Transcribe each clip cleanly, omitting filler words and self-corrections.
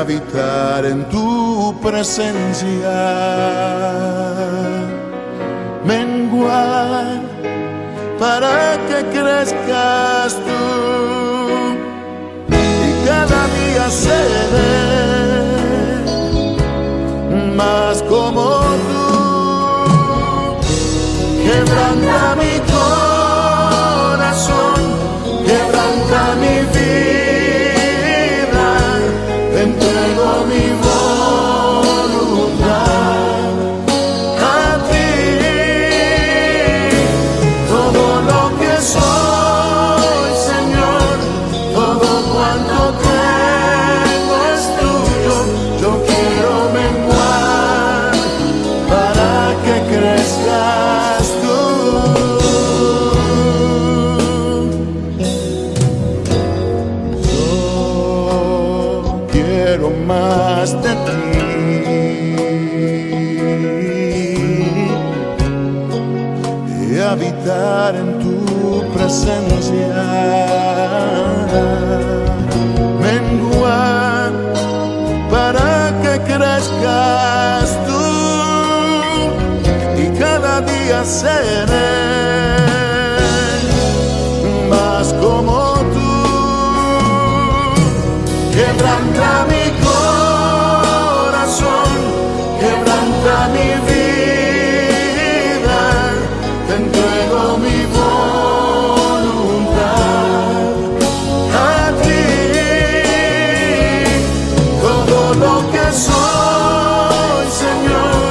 habitar en tu presencia, menguar para que crezcas tú y cada día seré más como tú. Quebranta mi corazón, quebranta mi vida, te entrego mi voluntad a ti. Todo lo que soy, Señor, todo cuanto tengo es tuyo. Yo quiero menguar para que crezcas tú. Yo quiero más de ti y habitar en tu presencia, menguar para que crezcas tú y cada día seré más como tú. Quebranta mi corazón, quebranta mi vida, te entrego mi voluntad a ti. Todo lo que soy, Señor,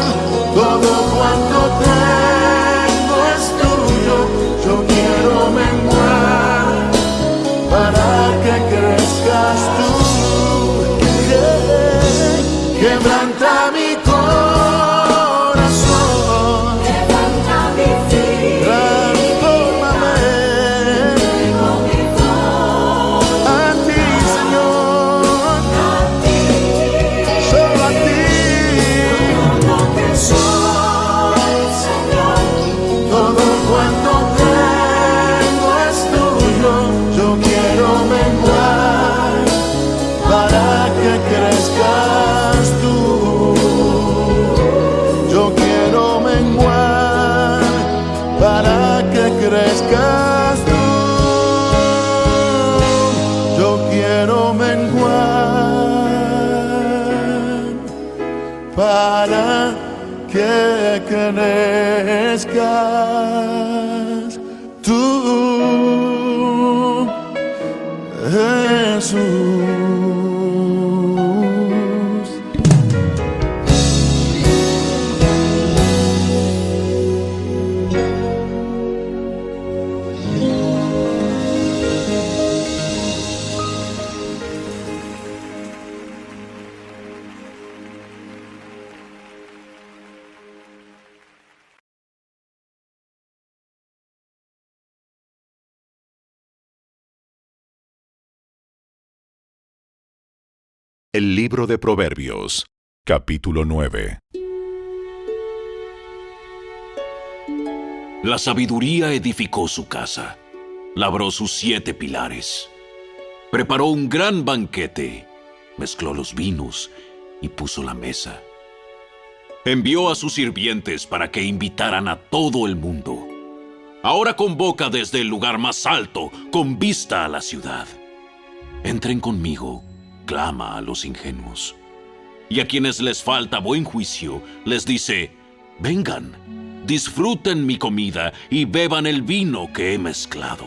todo cuanto tengo es tuyo. Yo quiero menguar para que crezcas tú. Quebranta mi corazón, Quebranta mi vida, transfórmame tengo mi voz a ti, Señor, a ti. solo a ti. Todo lo que soy, Señor, Todo cuanto tengo es tuyo. Yo quiero menguar para que crezcas tú. Yo quiero menguar para que crezcas tú. Yo quiero menguar para que crezcas tú, Jesús. El libro de Proverbios, capítulo 9. La sabiduría edificó su casa, labró sus 7 pilares, preparó un gran banquete, mezcló los vinos y puso la mesa. Envió a sus sirvientes para que invitaran a todo el mundo. Ahora convoca desde el lugar más alto, con vista a la ciudad. Entren conmigo, clama a los ingenuos. Y a quienes les falta buen juicio, les dice: vengan, disfruten mi comida y beban el vino que he mezclado.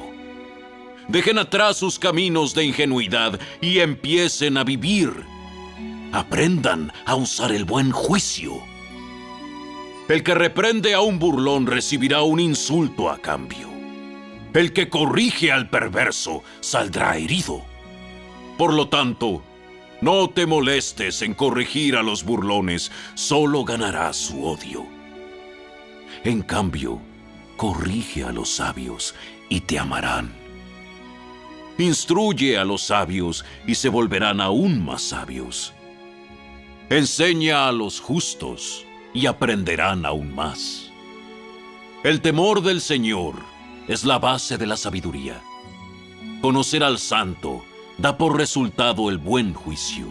Dejen atrás sus caminos de ingenuidad y empiecen a vivir. Aprendan a usar el buen juicio. El que reprende a un burlón recibirá un insulto a cambio. El que corrige al perverso saldrá herido. Por lo tanto, no te molestes en corregir a los burlones, solo ganarás su odio. En cambio, corrige a los sabios y te amarán. Instruye a los sabios y se volverán aún más sabios. Enseña a los justos y aprenderán aún más. El temor del Señor es la base de la sabiduría. Conocer al santo da por resultado el buen juicio.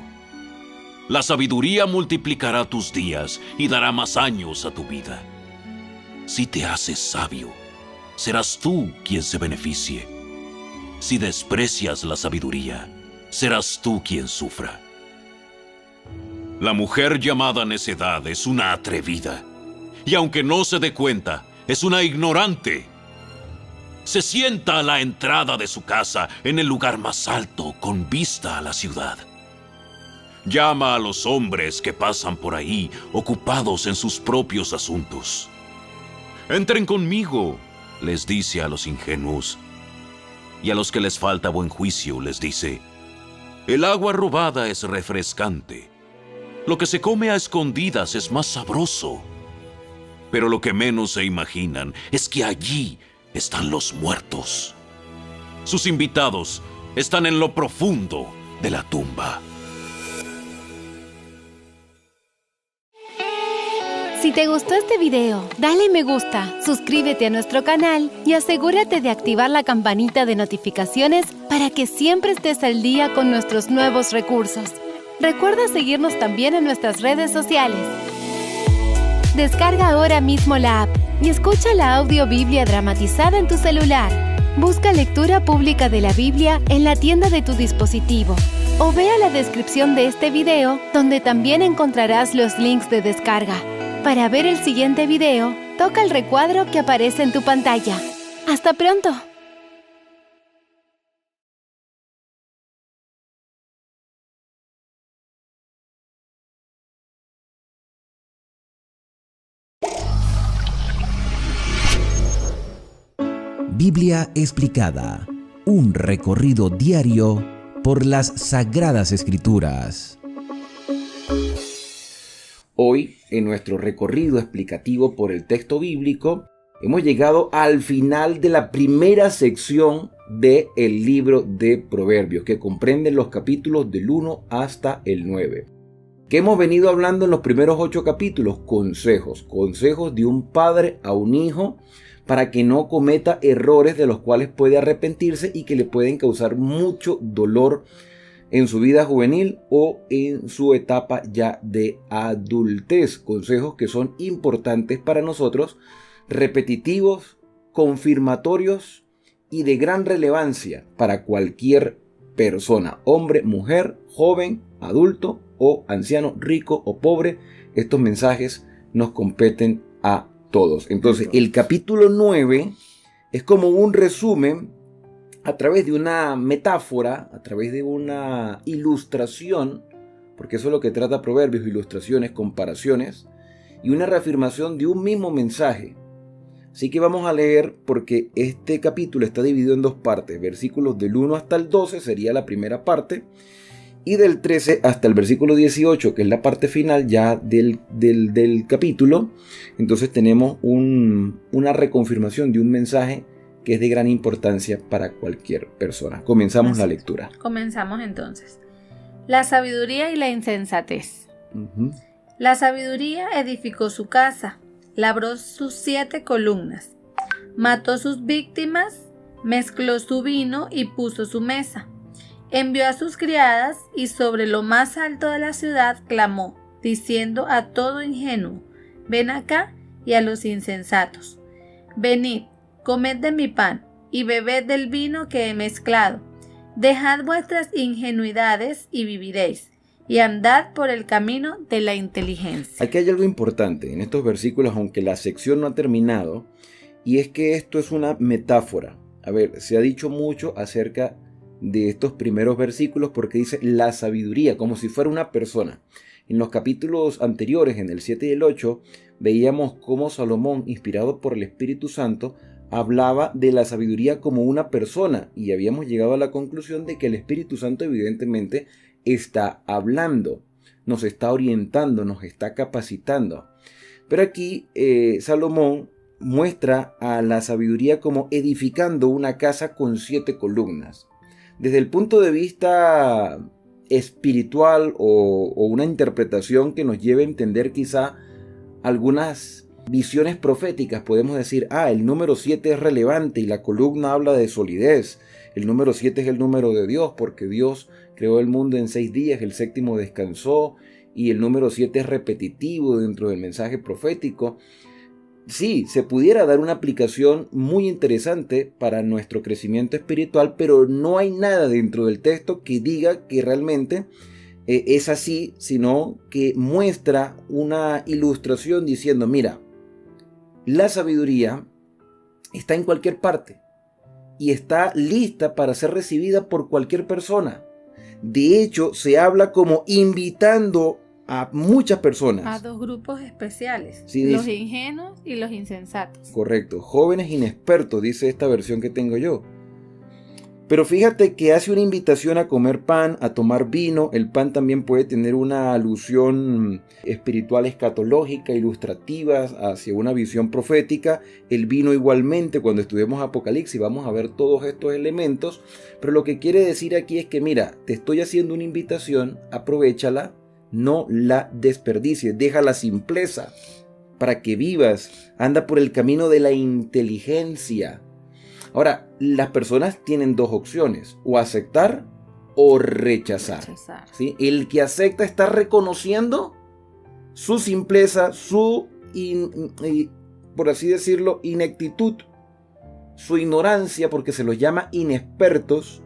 La sabiduría multiplicará tus días y dará más años a tu vida. Si te haces sabio, serás tú quien se beneficie. Si desprecias la sabiduría, serás tú quien sufra. La mujer llamada necedad es una atrevida, y aunque no se dé cuenta, es una ignorante. Se sienta a la entrada de su casa en el lugar más alto con vista a la ciudad. Llama a los hombres que pasan por ahí ocupados en sus propios asuntos. Entren conmigo, les dice a los ingenuos, y a los que les falta buen juicio les dice: el agua robada es refrescante. Lo que se come a escondidas es más sabroso. Pero lo que menos se imaginan es que allí están los muertos. Sus invitados están en lo profundo de la tumba. Si te gustó este video, dale me gusta, suscríbete a nuestro canal y asegúrate de activar la campanita de notificaciones para que siempre estés al día con nuestros nuevos recursos. Recuerda seguirnos también en nuestras redes sociales. Descarga ahora mismo la app y escucha la audiobiblia dramatizada en tu celular. Busca lectura pública de la Biblia en la tienda de tu dispositivo o vea la descripción de este video donde también encontrarás los links de descarga. Para ver el siguiente video, toca el recuadro que aparece en tu pantalla. ¡Hasta pronto! Biblia explicada. Un recorrido diario por las Sagradas Escrituras. Hoy, en nuestro recorrido explicativo por el texto bíblico, hemos llegado al final de la primera sección del libro de Proverbios, que comprende los capítulos del 1 hasta el 9. ¿Qué hemos venido hablando en los primeros 8 capítulos? Consejos de un padre a un hijo para que no cometa errores de los cuales puede arrepentirse y que le pueden causar mucho dolor en su vida juvenil o en su etapa ya de adultez. Consejos que son importantes para nosotros, repetitivos, confirmatorios y de gran relevancia para cualquier persona, hombre, mujer, joven, adulto o anciano, rico o pobre. Estos mensajes nos competen a todos. Entonces, el capítulo 9 es como un resumen a través de una metáfora, a través de una ilustración, porque eso es lo que trata Proverbios: ilustraciones, comparaciones y una reafirmación de un mismo mensaje. Así que vamos a leer, porque este capítulo está dividido en 2 partes. Versículos del 1 hasta el 12 sería la primera parte, y del 13 hasta el versículo 18, que es la parte final ya del capítulo. Entonces tenemos una reconfirmación de un mensaje que es de gran importancia para cualquier persona. Comenzamos la lectura. Comenzamos entonces. La sabiduría y la insensatez. La sabiduría edificó su casa, labró sus 7 columnas, mató sus víctimas, mezcló su vino y puso su mesa. Envió a sus criadas y sobre lo más alto de la ciudad clamó, diciendo a todo ingenuo: ven acá, y a los insensatos: venid, comed de mi pan y bebed del vino que he mezclado. Dejad vuestras ingenuidades y viviréis, y andad por el camino de la inteligencia. Aquí hay algo importante en estos versículos, aunque la sección no ha terminado, y es que esto es una metáfora. A ver, se ha dicho mucho acerca de estos primeros versículos porque dice la sabiduría, como si fuera una persona. En los capítulos anteriores, en el 7 y el 8, veíamos cómo Salomón, inspirado por el Espíritu Santo, hablaba de la sabiduría como una persona, y habíamos llegado a la conclusión de que el Espíritu Santo evidentemente está hablando, nos está orientando, nos está capacitando. Pero aquí Salomón muestra a la sabiduría como edificando una casa con 7 columnas. Desde el punto de vista espiritual o una interpretación que nos lleve a entender quizá algunas visiones proféticas, podemos decir, el número 7 es relevante y la columna habla de solidez. El número 7 es el número de Dios, porque Dios creó el mundo en 6 días, el séptimo descansó, y el número 7 es repetitivo dentro del mensaje profético. Sí, se pudiera dar una aplicación muy interesante para nuestro crecimiento espiritual, pero no hay nada dentro del texto que diga que realmente es así, sino que muestra una ilustración diciendo, mira, la sabiduría está en cualquier parte y está lista para ser recibida por cualquier persona. De hecho, se habla como invitando a muchas personas. A 2 grupos especiales, Sí, los dice. ingenuos y los insensatos. Correcto, jóvenes inexpertos, dice esta versión que tengo yo. Pero fíjate que hace una invitación a comer pan, a tomar vino. El pan también puede tener una alusión espiritual escatológica, ilustrativa, hacia una visión profética. El vino igualmente, cuando estudiemos Apocalipsis vamos a ver todos estos elementos. Pero lo que quiere decir aquí es que mira, te estoy haciendo una invitación, aprovéchala, no la desperdicies, deja la simpleza para que vivas, anda por el camino de la inteligencia. Ahora, las personas tienen 2 opciones, o aceptar o rechazar. ¿Sí? El que acepta está reconociendo su simpleza, su, por así decirlo, ineptitud, su ignorancia, porque se los llama inexpertos,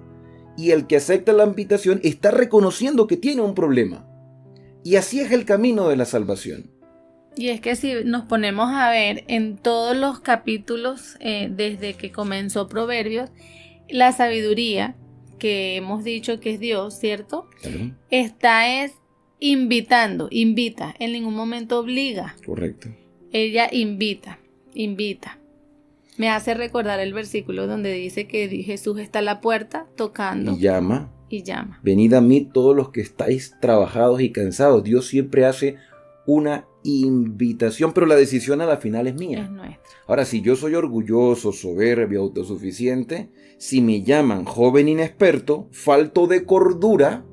y el que acepta la invitación está reconociendo que tiene un problema. Y así es el camino de la salvación. Y es que si nos ponemos a ver en todos los capítulos desde que comenzó Proverbios, la sabiduría que hemos dicho que es Dios, ¿cierto? Claro. Está invita, en ningún momento obliga. Correcto. Ella invita. Me hace recordar el versículo donde dice que Jesús está a la puerta tocando Y llama. Venid a mí todos los que estáis trabajados y cansados. Dios siempre hace una invitación, pero la decisión a la final es mía. Es nuestra. Ahora, si yo soy orgulloso, soberbio, autosuficiente, si me llaman joven inexperto, falto de cordura,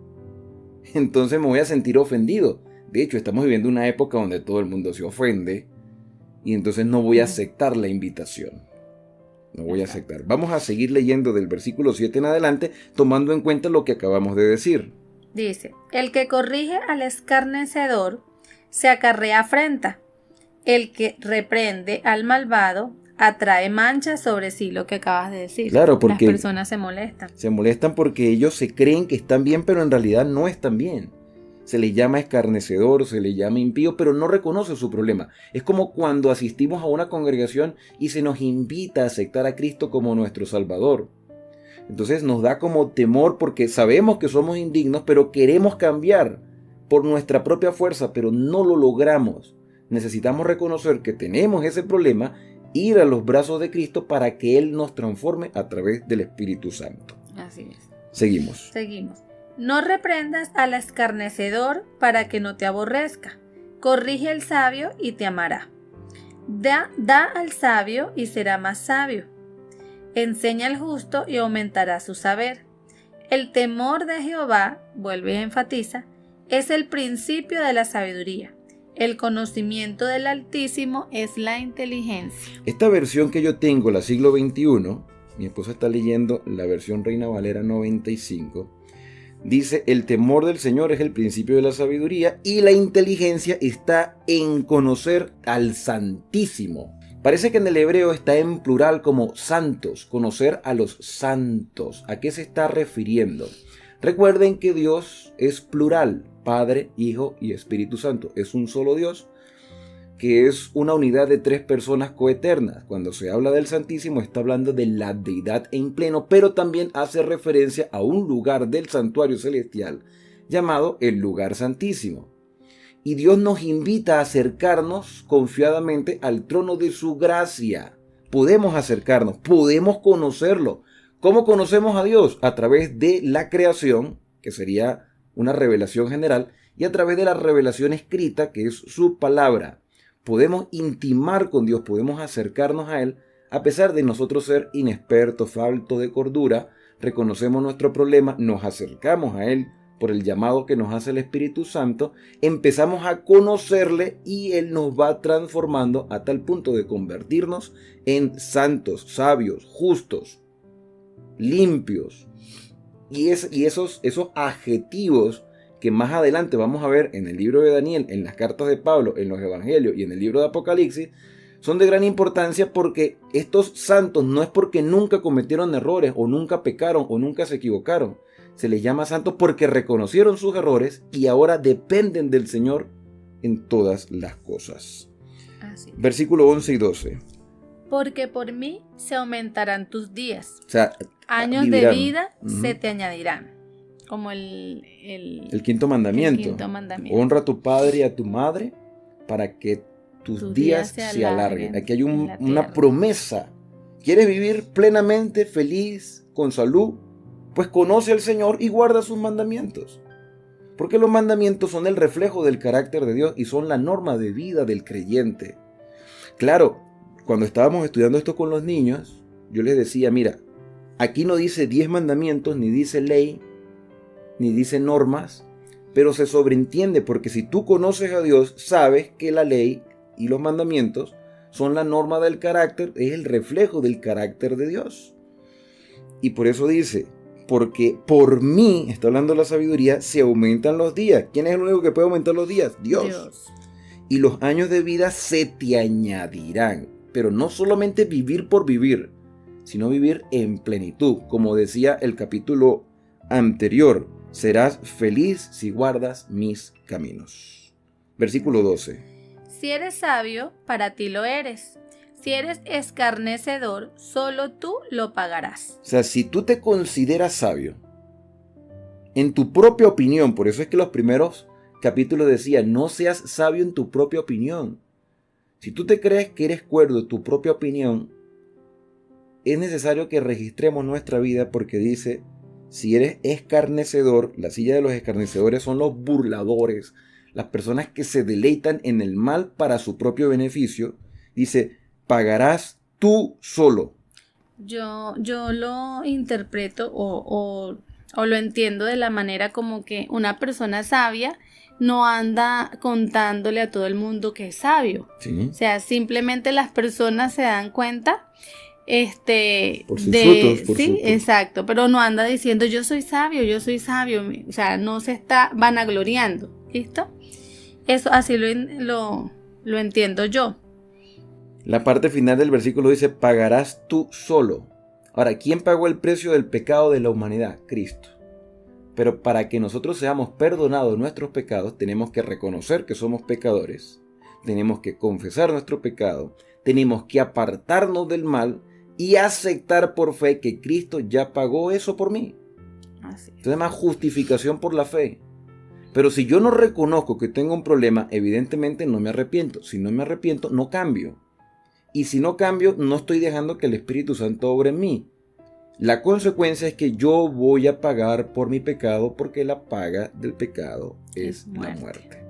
entonces me voy a sentir ofendido. De hecho, estamos viviendo una época donde todo el mundo se ofende y entonces no voy a aceptar la invitación. No voy a aceptar. Vamos a seguir leyendo del versículo 7 en adelante, tomando en cuenta lo que acabamos de decir. Dice, el que corrige al escarnecedor se acarrea afrenta. El que reprende al malvado atrae manchas sobre sí, lo que acabas de decir. Claro, porque las personas se molestan. Se molestan porque ellos se creen que están bien, pero en realidad no están bien. Se le llama escarnecedor, se le llama impío, pero no reconoce su problema. Es como cuando asistimos a una congregación y se nos invita a aceptar a Cristo como nuestro Salvador. Entonces nos da como temor porque sabemos que somos indignos, pero queremos cambiar por nuestra propia fuerza, pero no lo logramos. Necesitamos reconocer que tenemos ese problema, ir a los brazos de Cristo para que Él nos transforme a través del Espíritu Santo. Así es. Seguimos. No reprendas al escarnecedor para que no te aborrezca. Corrige al sabio y te amará. Da al sabio y será más sabio. Enseña al justo y aumentará su saber. El temor de Jehová, vuelve y enfatiza, es el principio de la sabiduría. El conocimiento del Altísimo es la inteligencia. Esta versión que yo tengo, la siglo XXI, mi esposa está leyendo la versión Reina Valera 95, dice, el temor del Señor es el principio de la sabiduría y la inteligencia está en conocer al Santísimo. Parece que en el hebreo está en plural como santos, conocer a los santos. ¿A qué se está refiriendo? Recuerden que Dios es plural, Padre, Hijo y Espíritu Santo. Es un solo Dios, que es una unidad de 3 personas coeternas. Cuando se habla del Santísimo está hablando de la deidad en pleno, pero también hace referencia a un lugar del santuario celestial llamado el lugar santísimo. Y Dios nos invita a acercarnos confiadamente al trono de su gracia. Podemos acercarnos, podemos conocerlo. ¿Cómo conocemos a Dios? A través de la creación, que sería una revelación general, y a través de la revelación escrita, que es su palabra. Podemos intimar con Dios, podemos acercarnos a Él, a pesar de nosotros ser inexpertos, faltos de cordura, reconocemos nuestro problema, nos acercamos a Él por el llamado que nos hace el Espíritu Santo, empezamos a conocerle y Él nos va transformando a tal punto de convertirnos en santos, sabios, justos, limpios, Y esos adjetivos que más adelante vamos a ver en el libro de Daniel, en las cartas de Pablo, en los evangelios y en el libro de Apocalipsis, son de gran importancia porque estos santos no es porque nunca cometieron errores o nunca pecaron o nunca se equivocaron. Se les llama santos porque reconocieron sus errores y ahora dependen del Señor en todas las cosas. Así. Versículo 11 y 12. Porque por mí se aumentarán tus días. O sea, Años vivirán. de vida Ujú. se te añadirán. Como el quinto mandamiento. el quinto mandamiento. Honra a tu padre y a tu madre para que tus Tus días días se se alarguen. alarguen Aquí hay en la una tierra. promesa. ¿Quieres vivir plenamente feliz, con salud? Pues conoce al Señor y guarda sus mandamientos. Porque los mandamientos son el reflejo del carácter de Dios y son la norma de vida del creyente. Claro, cuando estábamos estudiando esto con los niños, yo les decía, mira, aquí no dice 10 mandamientos, ni dice ley, ni dice normas, pero se sobreentiende porque si tú conoces a Dios, sabes que la ley y los mandamientos son la norma del carácter, es el reflejo del carácter de Dios. Y por eso dice, porque por mí, está hablando la sabiduría, se aumentan los días. ¿Quién es el único que puede aumentar los días? Dios. Y los años de vida se te añadirán. Pero no solamente vivir por vivir, sino vivir en plenitud. Como decía el capítulo anterior, serás feliz si guardas mis caminos. Versículo 12. Si eres sabio, para ti lo eres. Si eres escarnecedor, solo tú lo pagarás. O sea, si tú te consideras sabio, en tu propia opinión, por eso es que los primeros capítulos decían, no seas sabio en tu propia opinión. Si tú te crees que eres cuerdo en tu propia opinión, es necesario que registremos nuestra vida porque dice, si eres escarnecedor, la silla de los escarnecedores son los burladores, las personas que se deleitan en el mal para su propio beneficio, dice, pagarás tú solo. Yo lo interpreto o lo entiendo de la manera como que una persona sabia no anda contándole a todo el mundo que es sabio. ¿Sí? O sea, simplemente las personas se dan cuenta Por sus frutos, por sí, su- exacto, pero no anda diciendo yo soy sabio, o sea, no se está vanagloriando, ¿listo? Eso así lo entiendo yo. La parte final del versículo dice, pagarás tú solo. Ahora, ¿quién pagó el precio del pecado de la humanidad? Cristo. Pero para que nosotros seamos perdonados nuestros pecados, tenemos que reconocer que somos pecadores, tenemos que confesar nuestro pecado, tenemos que apartarnos del mal y aceptar por fe que Cristo ya pagó eso por mí. Así. Esto se llama justificación por la fe. Pero si yo no reconozco que tengo un problema, evidentemente no me arrepiento. Si no me arrepiento, no cambio. Y si no cambio, no estoy dejando que el Espíritu Santo obre en mí. La consecuencia es que yo voy a pagar por mi pecado porque la paga del pecado es la muerte.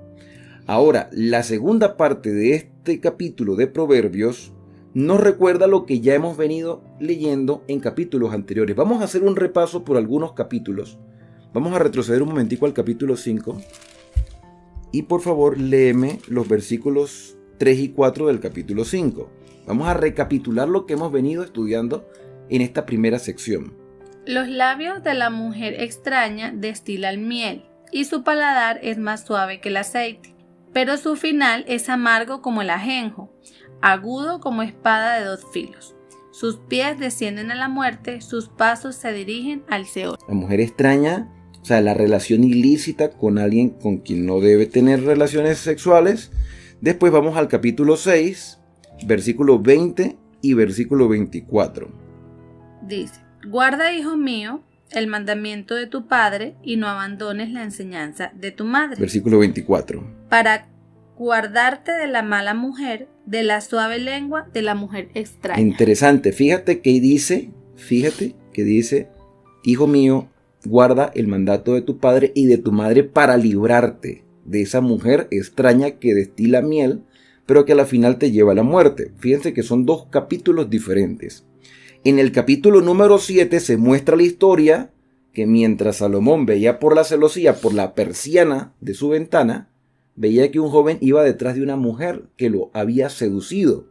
Ahora, la segunda parte de este capítulo de Proverbios nos recuerda lo que ya hemos venido leyendo en capítulos anteriores. Vamos a hacer un repaso por algunos capítulos. Vamos a retroceder un momentico al capítulo 5. Y por favor, léeme los versículos 3 y 4 del capítulo 5. Vamos a recapitular lo que hemos venido estudiando en esta primera sección. Los labios de la mujer extraña destilan miel, y su paladar es más suave que el aceite, pero su final es amargo como el ajenjo, agudo como espada de 2 filos. Sus pies descienden a la muerte, sus pasos se dirigen al Seol. La mujer extraña, o sea, la relación ilícita con alguien con quien no debe tener relaciones sexuales. Después vamos al capítulo 6, versículo 20 y versículo 24. Dice, guarda, hijo mío, el mandamiento de tu padre y no abandones la enseñanza de tu madre, Versículo 24. para guardarte de la mala mujer, de la suave lengua de la mujer extraña. Interesante, fíjate que dice, hijo mío, guarda el mandato de tu padre y de tu madre para librarte de esa mujer extraña que destila miel, pero que a la final te lleva a la muerte. Fíjense que son 2 capítulos diferentes. En el capítulo número 7 se muestra la historia que mientras Salomón veía por la celosía, por la persiana de su ventana, veía que un joven iba detrás de una mujer que lo había seducido.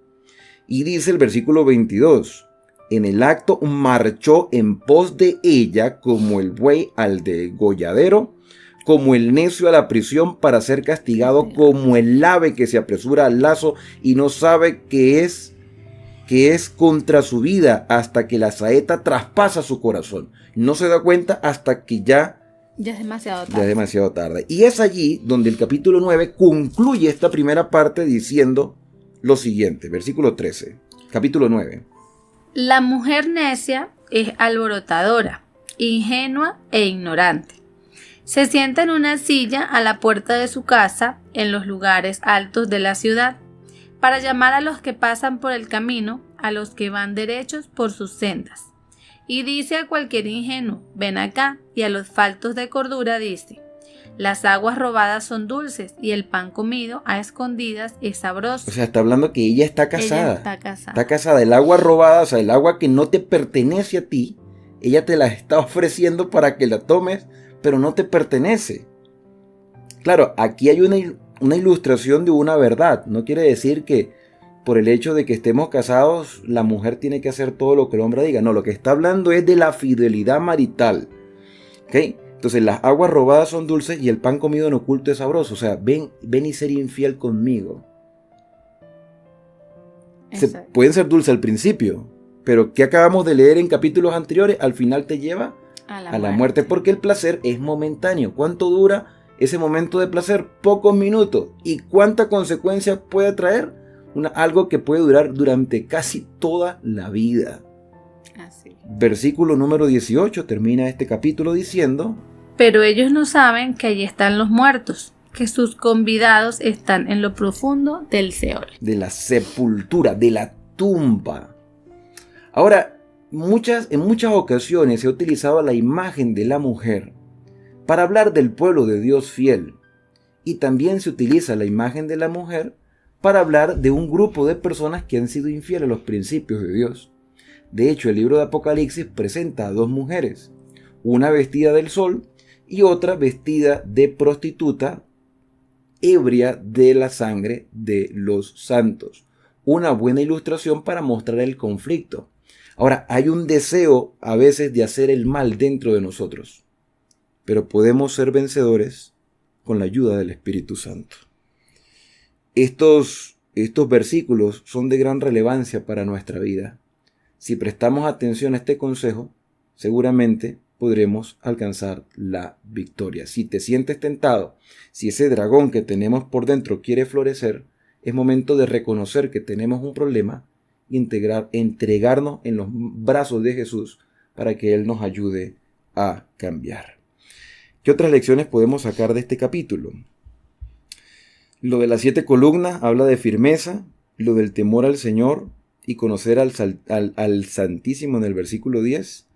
Y dice el versículo 22, En el acto marchó en pos de ella como el buey al degolladero, como el necio a la prisión para ser castigado, como el ave que se apresura al lazo y no sabe que es contra su vida hasta que la saeta traspasa su corazón. No se da cuenta hasta que ya es demasiado tarde. Ya es demasiado tarde. Y es allí donde el capítulo 9 concluye esta primera parte diciendo lo siguiente, versículo 13, capítulo 9. La mujer necia es alborotadora, ingenua e ignorante. Se sienta en una silla a la puerta de su casa, en los lugares altos de la ciudad, para llamar a los que pasan por el camino, a los que van derechos por sus sendas. Y dice a cualquier ingenuo, ven acá, y a los faltos de cordura dice, las aguas robadas son dulces, y el pan comido a escondidas es sabroso. O sea, está hablando que ella está casada. Ella está casada. Está casada. El agua robada, o sea, el agua que no te pertenece a ti, ella te la está ofreciendo para que la tomes, pero no te pertenece. Claro, aquí hay una ilustración de una verdad. No quiere decir que por el hecho de que estemos casados, la mujer tiene que hacer todo lo que el hombre diga. No, lo que está hablando es de la fidelidad marital. ¿Ok? Entonces, las aguas robadas son dulces y el pan comido en oculto es sabroso. O sea, ven y ser infiel conmigo. Pueden ser dulces al principio, pero ¿qué acabamos de leer en capítulos anteriores? Al final te lleva a la muerte, porque el placer es momentáneo. ¿Cuánto dura ese momento de placer? Pocos minutos. ¿Y cuánta consecuencia puede traer? Algo que puede durar durante casi toda la vida. Así. Versículo número 18 termina este capítulo diciendo: pero ellos no saben que allí están los muertos, que sus convidados están en lo profundo del Seol. De la sepultura, de la tumba. Ahora, en muchas ocasiones se ha utilizado la imagen de la mujer para hablar del pueblo de Dios fiel. Y también se utiliza la imagen de la mujer para hablar de un grupo de personas que han sido infieles a los principios de Dios. De hecho, el libro de Apocalipsis presenta a dos mujeres, una vestida del sol y otra vestida de prostituta, ebria de la sangre de los santos. Una buena ilustración para mostrar el conflicto. Ahora, hay un deseo a veces de hacer el mal dentro de nosotros, pero podemos ser vencedores con la ayuda del Espíritu Santo. Estos versículos son de gran relevancia para nuestra vida. Si prestamos atención a este consejo, seguramente podremos alcanzar la victoria. Si te sientes tentado, si ese dragón que tenemos por dentro quiere florecer, es momento de reconocer que tenemos un problema y entregarnos en los brazos de Jesús para que Él nos ayude a cambiar. ¿Qué otras lecciones podemos sacar de este capítulo? Lo de las 7 columnas habla de firmeza, lo del temor al Señor y conocer al Santísimo en el versículo 10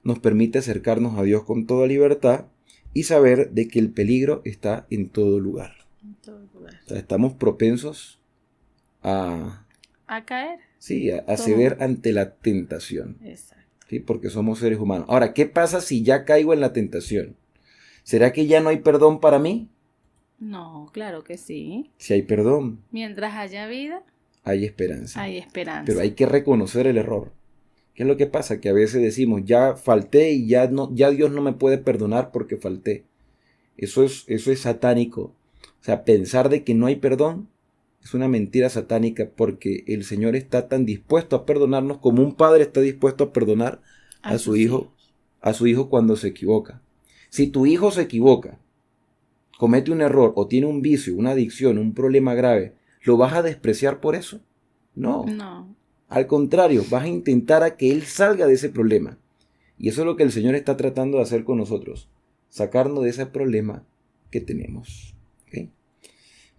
nos permite acercarnos a Dios con toda libertad y saber de que el peligro está en todo lugar. En todo lugar. O sea, estamos propensos a caer. Sí, a ceder ante la tentación. Exacto. ¿Sí? Porque somos seres humanos. Ahora, ¿qué pasa si ya caigo en la tentación? ¿Será que ya no hay perdón para mí? No, claro que sí. Si hay perdón, mientras haya vida, hay esperanza. hay esperanza. Pero hay que reconocer el error. ¿Qué es lo que pasa? Que a veces decimos, ya falté y ya Dios no me puede perdonar porque falté. Eso es satánico. O sea, pensar de que no hay perdón es una mentira satánica, porque el Señor está tan dispuesto a perdonarnos como un padre está dispuesto a perdonar a su hijo cuando se equivoca. Si tu hijo se equivoca, comete un error o tiene un vicio, una adicción, un problema grave, ¿lo vas a despreciar por eso? No. Al contrario, vas a intentar a que él salga de ese problema. Y eso es lo que el Señor está tratando de hacer con nosotros, sacarnos de ese problema que tenemos. ¿Okay?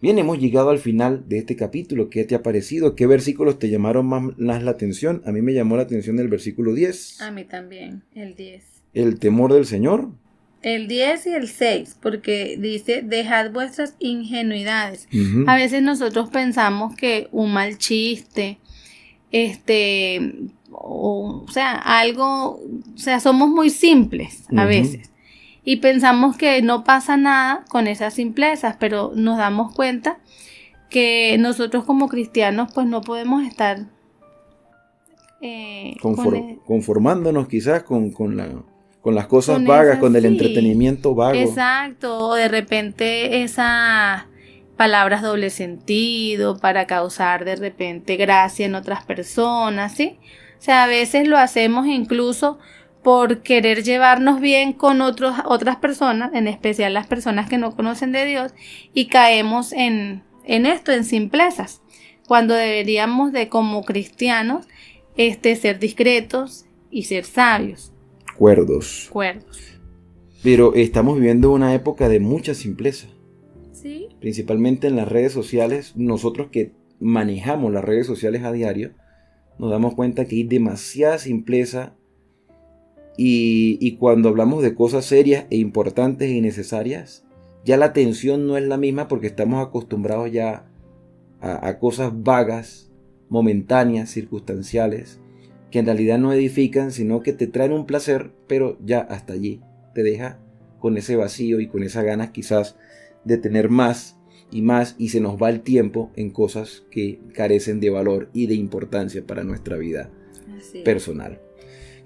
Bien, hemos llegado al final de este capítulo. ¿Qué te ha parecido? ¿Qué versículos te llamaron más la atención? A mí me llamó la atención el versículo 10. A mí también, el 10. El temor del Señor. El 10 y el 6, porque dice, dejad vuestras ingenuidades. Uh-huh. A veces nosotros pensamos que un mal chiste, somos muy simples a veces. Y pensamos que no pasa nada con esas simplezas, pero nos damos cuenta que nosotros como cristianos pues no podemos estar conformándonos quizás con las cosas con vagas, esas, con el sí. entretenimiento vago. Exacto, o de repente esas palabras doble sentido para causar de repente gracia en otras personas, ¿sí? O sea, a veces lo hacemos incluso por querer llevarnos bien con otras personas, en especial las personas que no conocen de Dios, y caemos en esto, en simplezas, cuando deberíamos de, como cristianos, ser discretos y ser sabios. Cuerdos. Pero estamos viviendo una época de mucha simpleza. Sí. Principalmente en las redes sociales. Nosotros que manejamos las redes sociales a diario, nos damos cuenta que hay demasiada simpleza. Y cuando hablamos de cosas serias e importantes y necesarias, ya la atención no es la misma porque estamos acostumbrados ya a cosas vagas, momentáneas, circunstanciales, que en realidad no edifican, sino que te traen un placer, pero ya hasta allí te deja con ese vacío y con esas ganas quizás de tener más, y se nos va el tiempo en cosas que carecen de valor y de importancia para nuestra vida personal.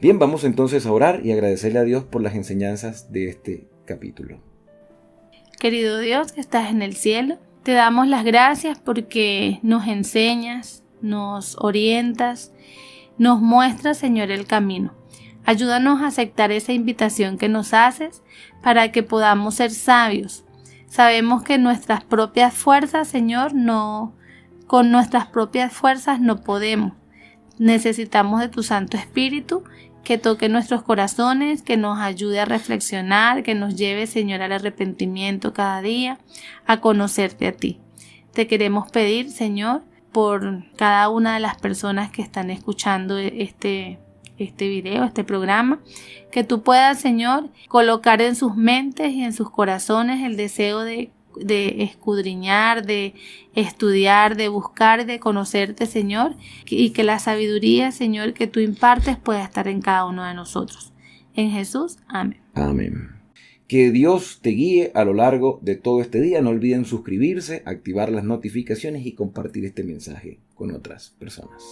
Bien, vamos entonces a orar y agradecerle a Dios por las enseñanzas de este capítulo. Querido Dios que estás en el cielo, te damos las gracias porque nos enseñas, nos orientas, nos muestras, Señor, el camino. Ayúdanos a aceptar esa invitación que nos haces para que podamos ser sabios. Sabemos que nuestras propias fuerzas, Señor, con nuestras propias fuerzas no podemos. Necesitamos de tu Santo Espíritu que toque nuestros corazones, que nos ayude a reflexionar, que nos lleve, Señor, al arrepentimiento cada día, a conocerte a ti. Te queremos pedir, Señor, por cada una de las personas que están escuchando este video, este programa, que tú puedas, Señor, colocar en sus mentes y en sus corazones el deseo de escudriñar, de estudiar, de buscar, de conocerte, Señor, y que la sabiduría, Señor, que tú impartes pueda estar en cada uno de nosotros. En Jesús, amén. Amén. Que Dios te guíe a lo largo de todo este día. No olviden suscribirse, activar las notificaciones y compartir este mensaje con otras personas.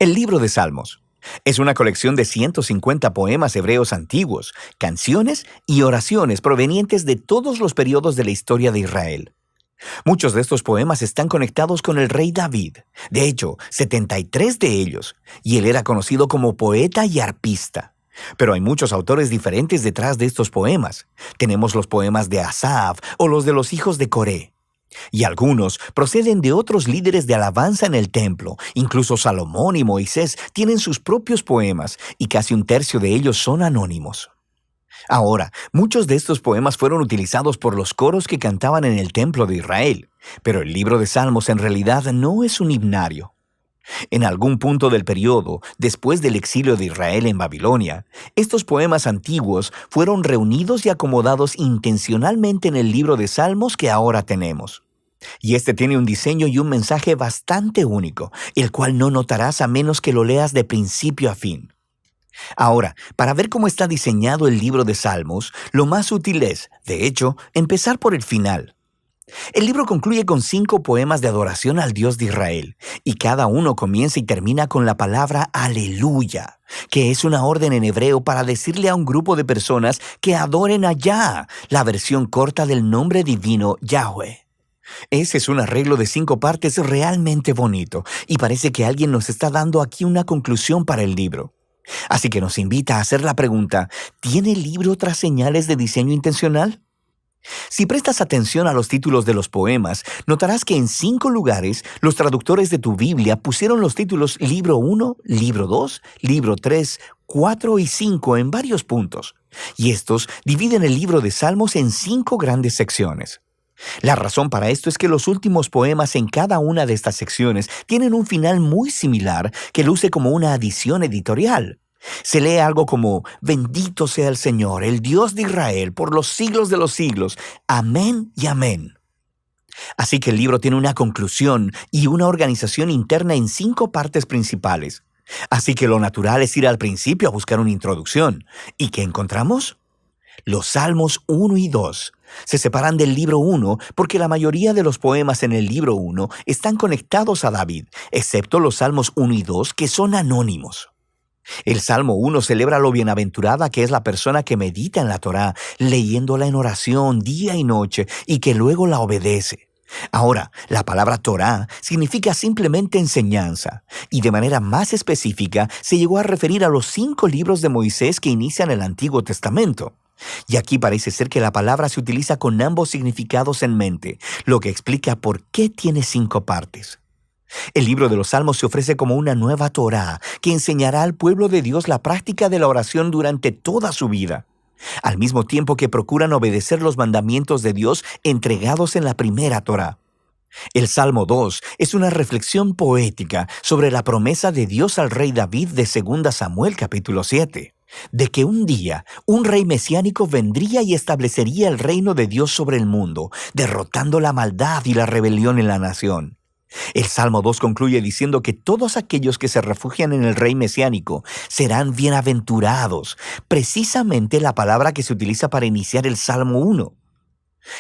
El libro de Salmos es una colección de 150 poemas hebreos antiguos, canciones y oraciones provenientes de todos los periodos de la historia de Israel. Muchos de estos poemas están conectados con el rey David, de hecho, 73 de ellos, y él era conocido como poeta y arpista. Pero hay muchos autores diferentes detrás de estos poemas. Tenemos los poemas de Asaf o los de los hijos de Coré. Y algunos proceden de otros líderes de alabanza en el templo. Incluso Salomón y Moisés tienen sus propios poemas, y casi un tercio de ellos son anónimos. Ahora, muchos de estos poemas fueron utilizados por los coros que cantaban en el templo de Israel, pero el libro de Salmos en realidad no es un himnario. En algún punto del periodo, después del exilio de Israel en Babilonia, estos poemas antiguos fueron reunidos y acomodados intencionalmente en el libro de Salmos que ahora tenemos. Y este tiene un diseño y un mensaje bastante único, el cual no notarás a menos que lo leas de principio a fin. Ahora, para ver cómo está diseñado el libro de Salmos, lo más útil es, de hecho, empezar por el final. El libro concluye con 5 poemas de adoración al Dios de Israel, y cada uno comienza y termina con la palabra aleluya, que es una orden en hebreo para decirle a un grupo de personas que adoren a Yah, la versión corta del nombre divino Yahweh. Ese es un arreglo de 5 partes realmente bonito, y parece que alguien nos está dando aquí una conclusión para el libro. Así que nos invita a hacer la pregunta, ¿tiene el libro otras señales de diseño intencional? Si prestas atención a los títulos de los poemas, notarás que en 5 lugares los traductores de tu Biblia pusieron los títulos Libro 1, Libro 2, Libro 3, 4 y 5 en varios puntos. Y estos dividen el libro de Salmos en 5 grandes secciones. La razón para esto es que los últimos poemas en cada una de estas secciones tienen un final muy similar que luce como una adición editorial. Se lee algo como, bendito sea el Señor, el Dios de Israel, por los siglos de los siglos. Amén y amén. Así que el libro tiene una conclusión y una organización interna en 5 partes principales. Así que lo natural es ir al principio a buscar una introducción. ¿Y qué encontramos? Los Salmos 1 y 2 se separan del libro 1 porque la mayoría de los poemas en el libro 1 están conectados a David, excepto los Salmos 1 y 2 que son anónimos. El Salmo 1 celebra lo bienaventurada que es la persona que medita en la Torá, leyéndola en oración día y noche y que luego la obedece. Ahora, la palabra Torá significa simplemente enseñanza, y de manera más específica se llegó a referir a los 5 libros de Moisés que inician el Antiguo Testamento. Y aquí parece ser que la palabra se utiliza con ambos significados en mente, lo que explica por qué tiene 5 partes. El libro de los Salmos se ofrece como una nueva Torá que enseñará al pueblo de Dios la práctica de la oración durante toda su vida, al mismo tiempo que procuran obedecer los mandamientos de Dios entregados en la primera Torá. El Salmo 2 es una reflexión poética sobre la promesa de Dios al rey David de 2 Samuel capítulo 7, de que un día un rey mesiánico vendría y establecería el reino de Dios sobre el mundo, derrotando la maldad y la rebelión en la nación. El Salmo 2 concluye diciendo que todos aquellos que se refugian en el rey mesiánico serán bienaventurados, precisamente la palabra que se utiliza para iniciar el Salmo 1.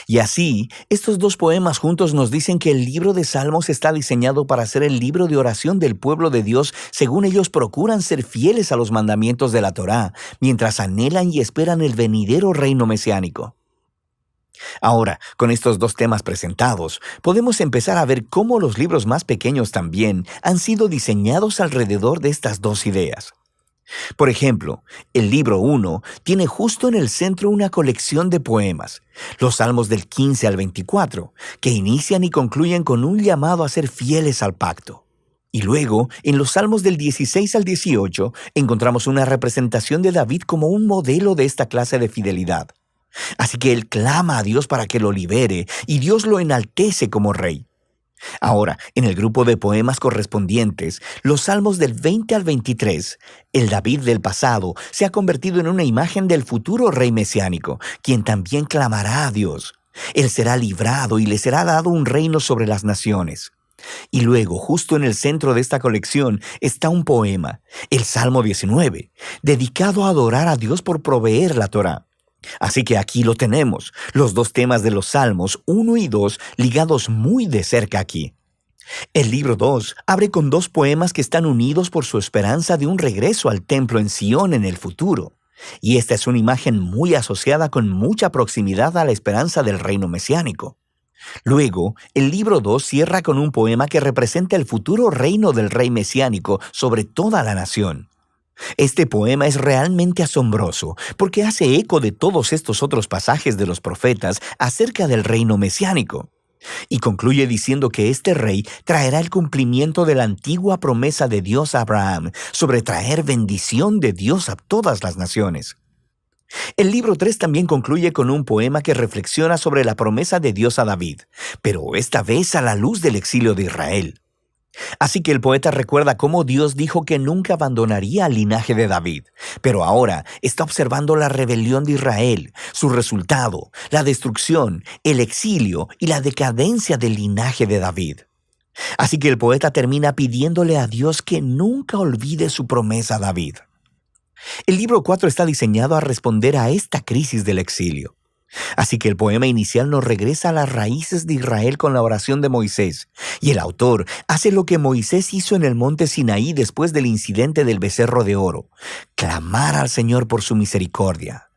Y así, estos 2 poemas juntos nos dicen que el libro de Salmos está diseñado para ser el libro de oración del pueblo de Dios según ellos procuran ser fieles a los mandamientos de la Torá, mientras anhelan y esperan el venidero reino mesiánico. Ahora, con estos 2 temas presentados, podemos empezar a ver cómo los libros más pequeños también han sido diseñados alrededor de estas 2 ideas. Por ejemplo, el libro 1 tiene justo en el centro una colección de poemas, los Salmos del 15 al 24, que inician y concluyen con un llamado a ser fieles al pacto. Y luego, en los Salmos del 16 al 18, encontramos una representación de David como un modelo de esta clase de fidelidad. Así que él clama a Dios para que lo libere, y Dios lo enaltece como rey. Ahora, en el grupo de poemas correspondientes, los Salmos del 20 al 23, el David del pasado se ha convertido en una imagen del futuro rey mesiánico, quien también clamará a Dios. Él será librado y le será dado un reino sobre las naciones. Y luego, justo en el centro de esta colección, está un poema, el Salmo 19, dedicado a adorar a Dios por proveer la Torá. Así que aquí lo tenemos, los 2 temas de los Salmos 1 y 2 ligados muy de cerca aquí. El libro 2 abre con dos poemas que están unidos por su esperanza de un regreso al templo en Sion en el futuro. Y esta es una imagen muy asociada con mucha proximidad a la esperanza del reino mesiánico. Luego, el libro 2 cierra con un poema que representa el futuro reino del rey mesiánico sobre toda la nación. Este poema es realmente asombroso porque hace eco de todos estos otros pasajes de los profetas acerca del reino mesiánico. Y concluye diciendo que este rey traerá el cumplimiento de la antigua promesa de Dios a Abraham sobre traer bendición de Dios a todas las naciones. El libro 3 también concluye con un poema que reflexiona sobre la promesa de Dios a David, pero esta vez a la luz del exilio de Israel. Así que el poeta recuerda cómo Dios dijo que nunca abandonaría al linaje de David, pero ahora está observando la rebelión de Israel, su resultado, la destrucción, el exilio y la decadencia del linaje de David. Así que el poeta termina pidiéndole a Dios que nunca olvide su promesa a David. El libro 4 está diseñado a responder a esta crisis del exilio. Así que el poema inicial nos regresa a las raíces de Israel con la oración de Moisés, y el autor hace lo que Moisés hizo en el monte Sinaí después del incidente del becerro de oro: clamar al Señor por su misericordia.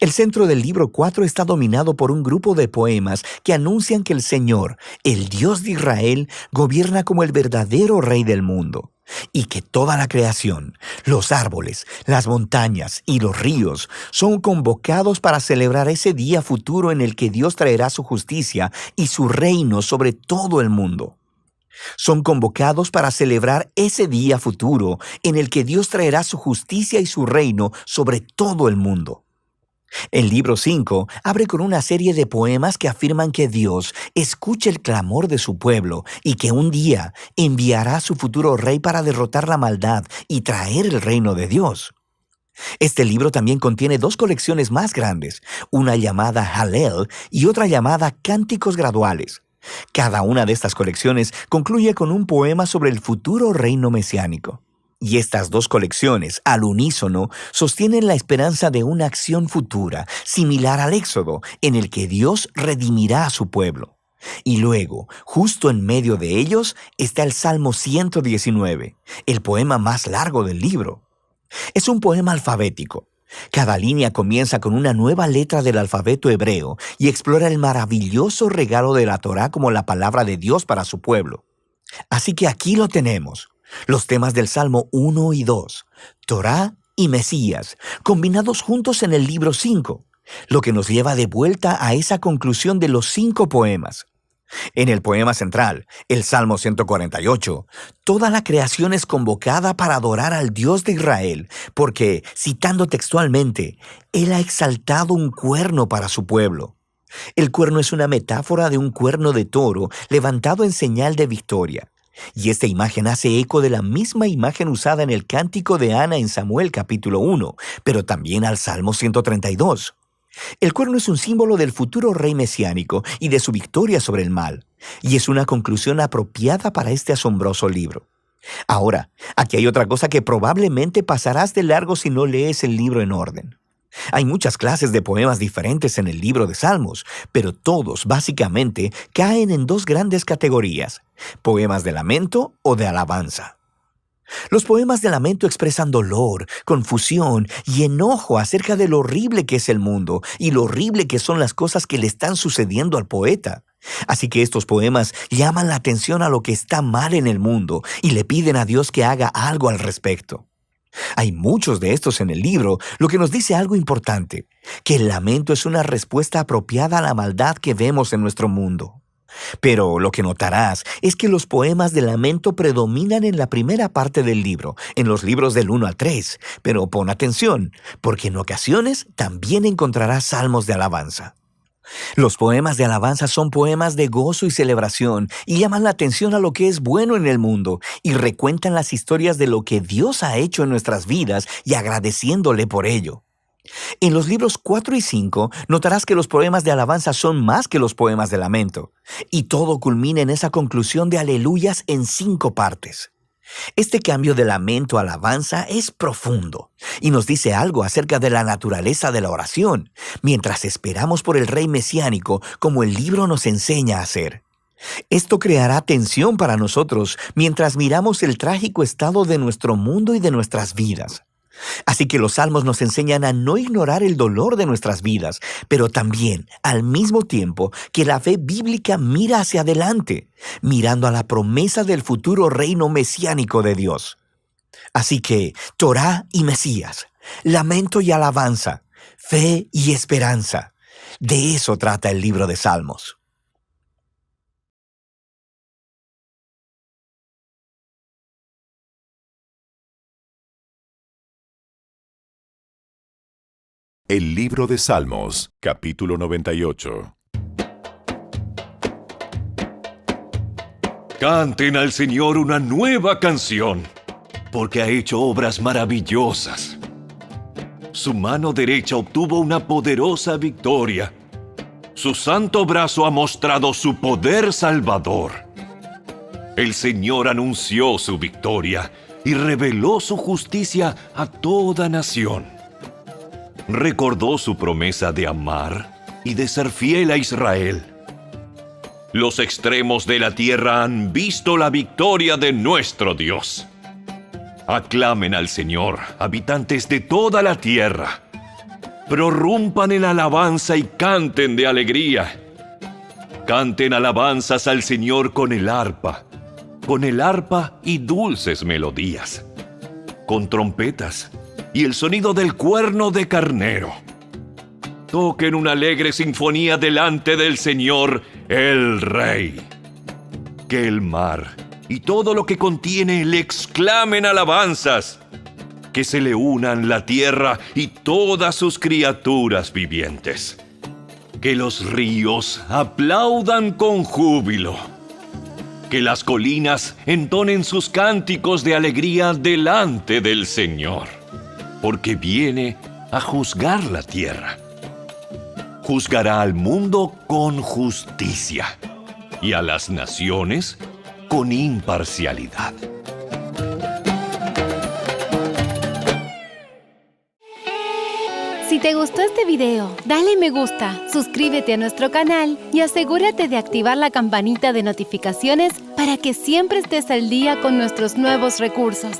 El centro del libro 4 está dominado por un grupo de poemas que anuncian que el Señor, el Dios de Israel, gobierna como el verdadero Rey del mundo, y que toda la creación, los árboles, las montañas y los ríos son convocados para celebrar ese día futuro en el que Dios traerá su justicia y su reino sobre todo el mundo. Son convocados para celebrar ese día futuro en el que Dios traerá su justicia y su reino sobre todo el mundo. El libro 5 abre con una serie de poemas que afirman que Dios escucha el clamor de su pueblo y que un día enviará a su futuro rey para derrotar la maldad y traer el reino de Dios. Este libro también contiene dos colecciones más grandes, una llamada Hallel y otra llamada Cánticos Graduales. Cada una de estas colecciones concluye con un poema sobre el futuro reino mesiánico. Y estas dos colecciones, al unísono, sostienen la esperanza de una acción futura, similar al Éxodo, en el que Dios redimirá a su pueblo. Y luego, justo en medio de ellos, está el Salmo 119, el poema más largo del libro. Es un poema alfabético. Cada línea comienza con una nueva letra del alfabeto hebreo y explora el maravilloso regalo de la Torá como la palabra de Dios para su pueblo. Así que aquí lo tenemos. Los temas del Salmo 1 y 2, Torá y Mesías, combinados juntos en el libro 5, lo que nos lleva de vuelta a esa conclusión de los 5 poemas. En el poema central, el Salmo 148, toda la creación es convocada para adorar al Dios de Israel, porque, citando textualmente, Él ha exaltado un cuerno para su pueblo. El cuerno es una metáfora de un cuerno de toro levantado en señal de victoria. Y esta imagen hace eco de la misma imagen usada en el cántico de Ana en Samuel capítulo 1, pero también al Salmo 132. El cuerno es un símbolo del futuro rey mesiánico y de su victoria sobre el mal, y es una conclusión apropiada para este asombroso libro. Ahora, aquí hay otra cosa que probablemente pasarás de largo si no lees el libro en orden. Hay muchas clases de poemas diferentes en el libro de Salmos, pero todos básicamente caen en dos grandes categorías: poemas de lamento o de alabanza. Los poemas de lamento expresan dolor, confusión y enojo acerca de lo horrible que es el mundo y lo horrible que son las cosas que le están sucediendo al poeta. Así que estos poemas llaman la atención a lo que está mal en el mundo y le piden a Dios que haga algo al respecto. Hay muchos de estos en el libro, lo que nos dice algo importante, que el lamento es una respuesta apropiada a la maldad que vemos en nuestro mundo. Pero lo que notarás es que los poemas de lamento predominan en la primera parte del libro, en los libros del 1 al 3, pero pon atención, porque en ocasiones también encontrarás salmos de alabanza. Los poemas de alabanza son poemas de gozo y celebración y llaman la atención a lo que es bueno en el mundo y recuentan las historias de lo que Dios ha hecho en nuestras vidas y agradeciéndole por ello. En los libros 4 y 5 notarás que los poemas de alabanza son más que los poemas de lamento, y todo culmina en esa conclusión de aleluyas en 5 partes. Este cambio de lamento a alabanza es profundo y nos dice algo acerca de la naturaleza de la oración, mientras esperamos por el rey mesiánico como el libro nos enseña a hacer. Esto creará tensión para nosotros mientras miramos el trágico estado de nuestro mundo y de nuestras vidas. Así que los salmos nos enseñan a no ignorar el dolor de nuestras vidas, pero también, al mismo tiempo, que la fe bíblica mira hacia adelante, mirando a la promesa del futuro reino mesiánico de Dios. Así que, Torá y Mesías, lamento y alabanza, fe y esperanza. De eso trata el libro de Salmos. El libro de Salmos, capítulo 98. Canten al Señor una nueva canción, porque ha hecho obras maravillosas. Su mano derecha obtuvo una poderosa victoria. Su santo brazo ha mostrado su poder salvador. El Señor anunció su victoria y reveló su justicia a toda nación. Recordó su promesa de amar y de ser fiel a Israel. Los extremos de la tierra han visto la victoria de nuestro Dios. Aclamen al Señor, habitantes de toda la tierra. Prorrumpan en alabanza y canten de alegría. Canten alabanzas al Señor con el arpa y dulces melodías, con trompetas y el sonido del cuerno de carnero. Toquen una alegre sinfonía delante del Señor, el Rey. Que el mar y todo lo que contiene le exclamen alabanzas. Que se le unan la tierra y todas sus criaturas vivientes. Que los ríos aplaudan con júbilo. Que las colinas entonen sus cánticos de alegría delante del Señor, porque viene a juzgar la tierra. Juzgará al mundo con justicia y a las naciones con imparcialidad. Si te gustó este video, dale me gusta, suscríbete a nuestro canal y asegúrate de activar la campanita de notificaciones para que siempre estés al día con nuestros nuevos recursos.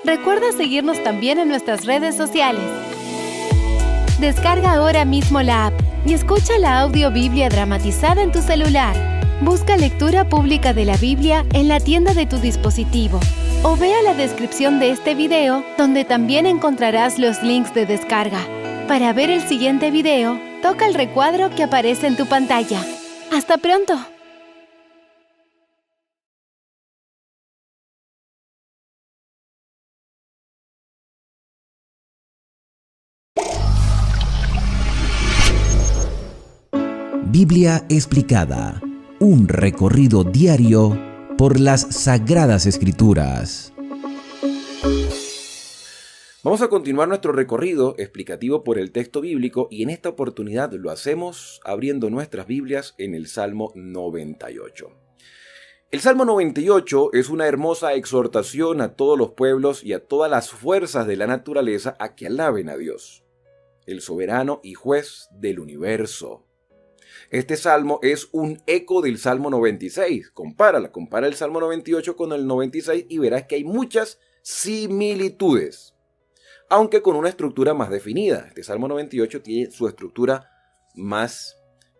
Recuerda seguirnos también en nuestras redes sociales. Descarga ahora mismo la app y escucha la audiobiblia dramatizada en tu celular. Busca lectura pública de la Biblia en la tienda de tu dispositivo o vea la descripción de este video donde también encontrarás los links de descarga. Para ver el siguiente video, toca el recuadro que aparece en tu pantalla. ¡Hasta pronto! Biblia explicada. Un recorrido diario por las Sagradas Escrituras. Vamos a continuar nuestro recorrido explicativo por el texto bíblico y en esta oportunidad lo hacemos abriendo nuestras Biblias en el Salmo 98. El Salmo 98 es una hermosa exhortación a todos los pueblos y a todas las fuerzas de la naturaleza a que alaben a Dios, el soberano y juez del universo. Este salmo es un eco del Salmo 96. Compara el Salmo 98 con el 96 y verás que hay muchas similitudes, aunque con una estructura más definida. Este Salmo 98 tiene su estructura más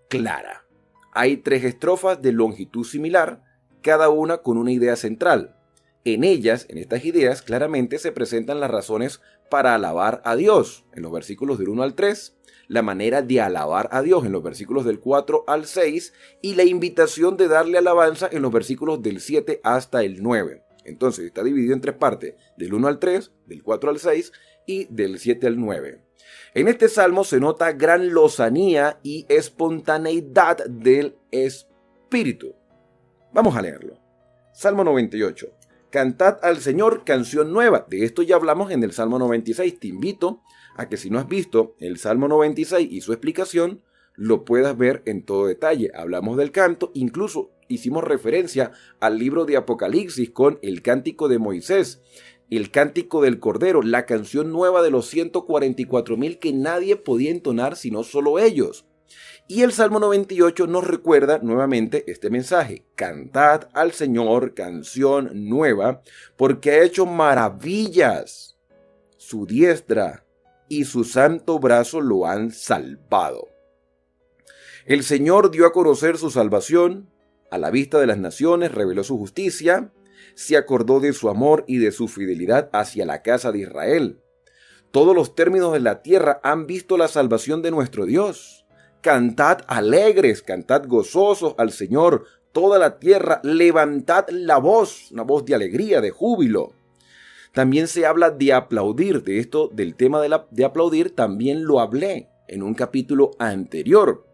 clara. Hay 3 estrofas de longitud similar, cada una con una idea central. En ellas, en estas ideas, claramente se presentan las razones para alabar a Dios, en los versículos del 1 al 3, la manera de alabar a Dios en los versículos del 4 al 6 y la invitación de darle alabanza en los versículos del 7 hasta el 9. Entonces está dividido en 3 partes, del 1 al 3, del 4 al 6 y del 7 al 9. En este salmo se nota gran lozanía y espontaneidad del espíritu. Vamos a leerlo. Salmo 98. Cantad al Señor canción nueva. De esto ya hablamos en el Salmo 96. Te invito a que si no has visto el Salmo 96 y su explicación, lo puedas ver en todo detalle. Hablamos del canto, incluso hicimos referencia al libro de Apocalipsis con el cántico de Moisés, el cántico del Cordero, la canción nueva de los 144,000 que nadie podía entonar sino solo ellos. Y el Salmo 98 nos recuerda nuevamente este mensaje. Cantad al Señor canción nueva, porque ha hecho maravillas. Su diestra y su santo brazo lo han salvado. El Señor dio a conocer su salvación, a la vista de las naciones reveló su justicia, se acordó de su amor y de su fidelidad hacia la casa de Israel. Todos los términos de la tierra han visto la salvación de nuestro Dios. Cantad alegres, cantad gozosos al Señor, toda la tierra, levantad la voz, una voz de alegría, de júbilo. También se habla de aplaudir, de esto, del tema de aplaudir, también lo hablé en un capítulo anterior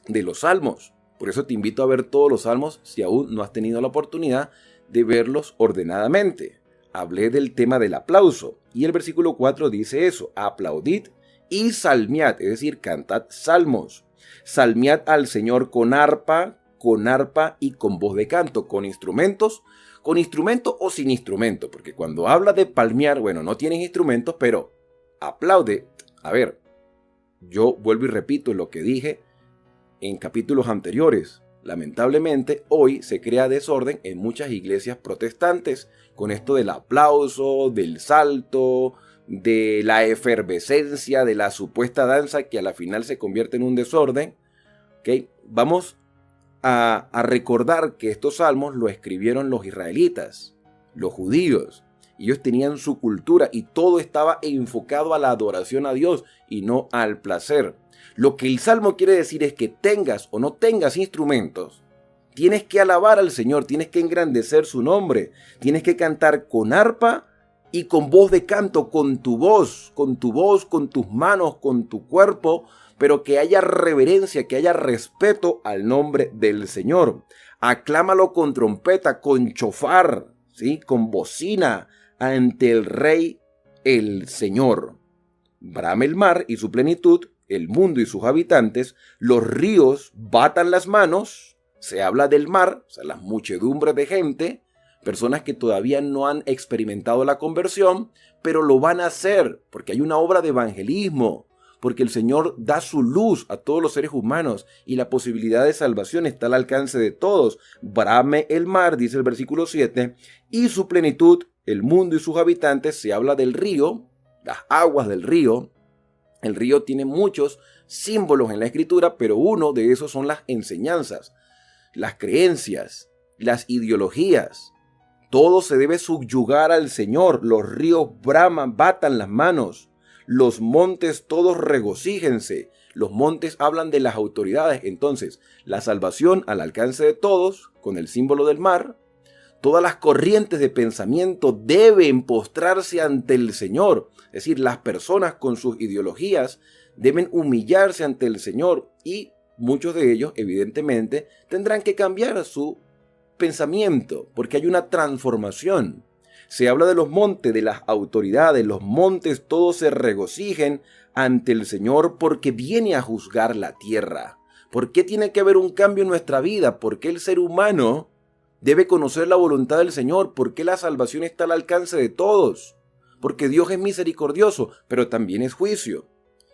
de los Salmos. Por eso te invito a ver todos los Salmos si aún no has tenido la oportunidad de verlos ordenadamente. Hablé del tema del aplauso y el versículo 4 dice eso, aplaudid y salmiad, es decir, cantad salmos. Salmiad al Señor con arpa y con voz de canto, con instrumento o sin instrumento, porque cuando habla de palmear, bueno, no tienes instrumentos, pero aplaude. A ver, yo vuelvo y repito lo que dije en capítulos anteriores. Lamentablemente, hoy se crea desorden en muchas iglesias protestantes con esto del aplauso, del salto, de la efervescencia, de la supuesta danza que a la final se convierte en un desorden. ¿Okay? Vamos a recordar que estos salmos los escribieron los israelitas, los judíos. Ellos tenían su cultura y todo estaba enfocado a la adoración a Dios y no al placer. Lo que el Salmo quiere decir es que tengas o no tengas instrumentos, tienes que alabar al Señor, tienes que engrandecer su nombre, tienes que cantar con arpa y con voz de canto, con tu voz, con tus manos, con tu cuerpo, pero que haya reverencia, que haya respeto al nombre del Señor. Aclámalo con trompeta, con chofar, ¿sí? Con bocina ante el Rey, el Señor. Brame el mar y su plenitud, el mundo y sus habitantes, los ríos batan las manos, se habla del mar, o sea, las muchedumbres de gente, personas que todavía no han experimentado la conversión, pero lo van a hacer, porque hay una obra de evangelismo, porque el Señor da su luz a todos los seres humanos y la posibilidad de salvación está al alcance de todos. Brame el mar, dice el versículo 7, y su plenitud, el mundo y sus habitantes, se habla del río, las aguas del río. El río tiene muchos símbolos en la escritura, pero uno de esos son las enseñanzas, las creencias, las ideologías. Todo se debe subyugar al Señor. Los ríos braman, batan las manos. Los montes todos regocíjense. Los montes hablan de las autoridades. Entonces, la salvación al alcance de todos, con el símbolo del mar. Todas las corrientes de pensamiento deben postrarse ante el Señor. Es decir, las personas con sus ideologías deben humillarse ante el Señor y muchos de ellos, evidentemente, tendrán que cambiar su pensamiento porque hay una transformación. Se habla de los montes, de las autoridades, los montes todos se regocijen ante el Señor porque viene a juzgar la tierra. ¿Por qué tiene que haber un cambio en nuestra vida? ¿Por qué el ser humano debe conocer la voluntad del Señor? ¿Por qué la salvación está al alcance de todos? Porque Dios es misericordioso, pero también es juicio.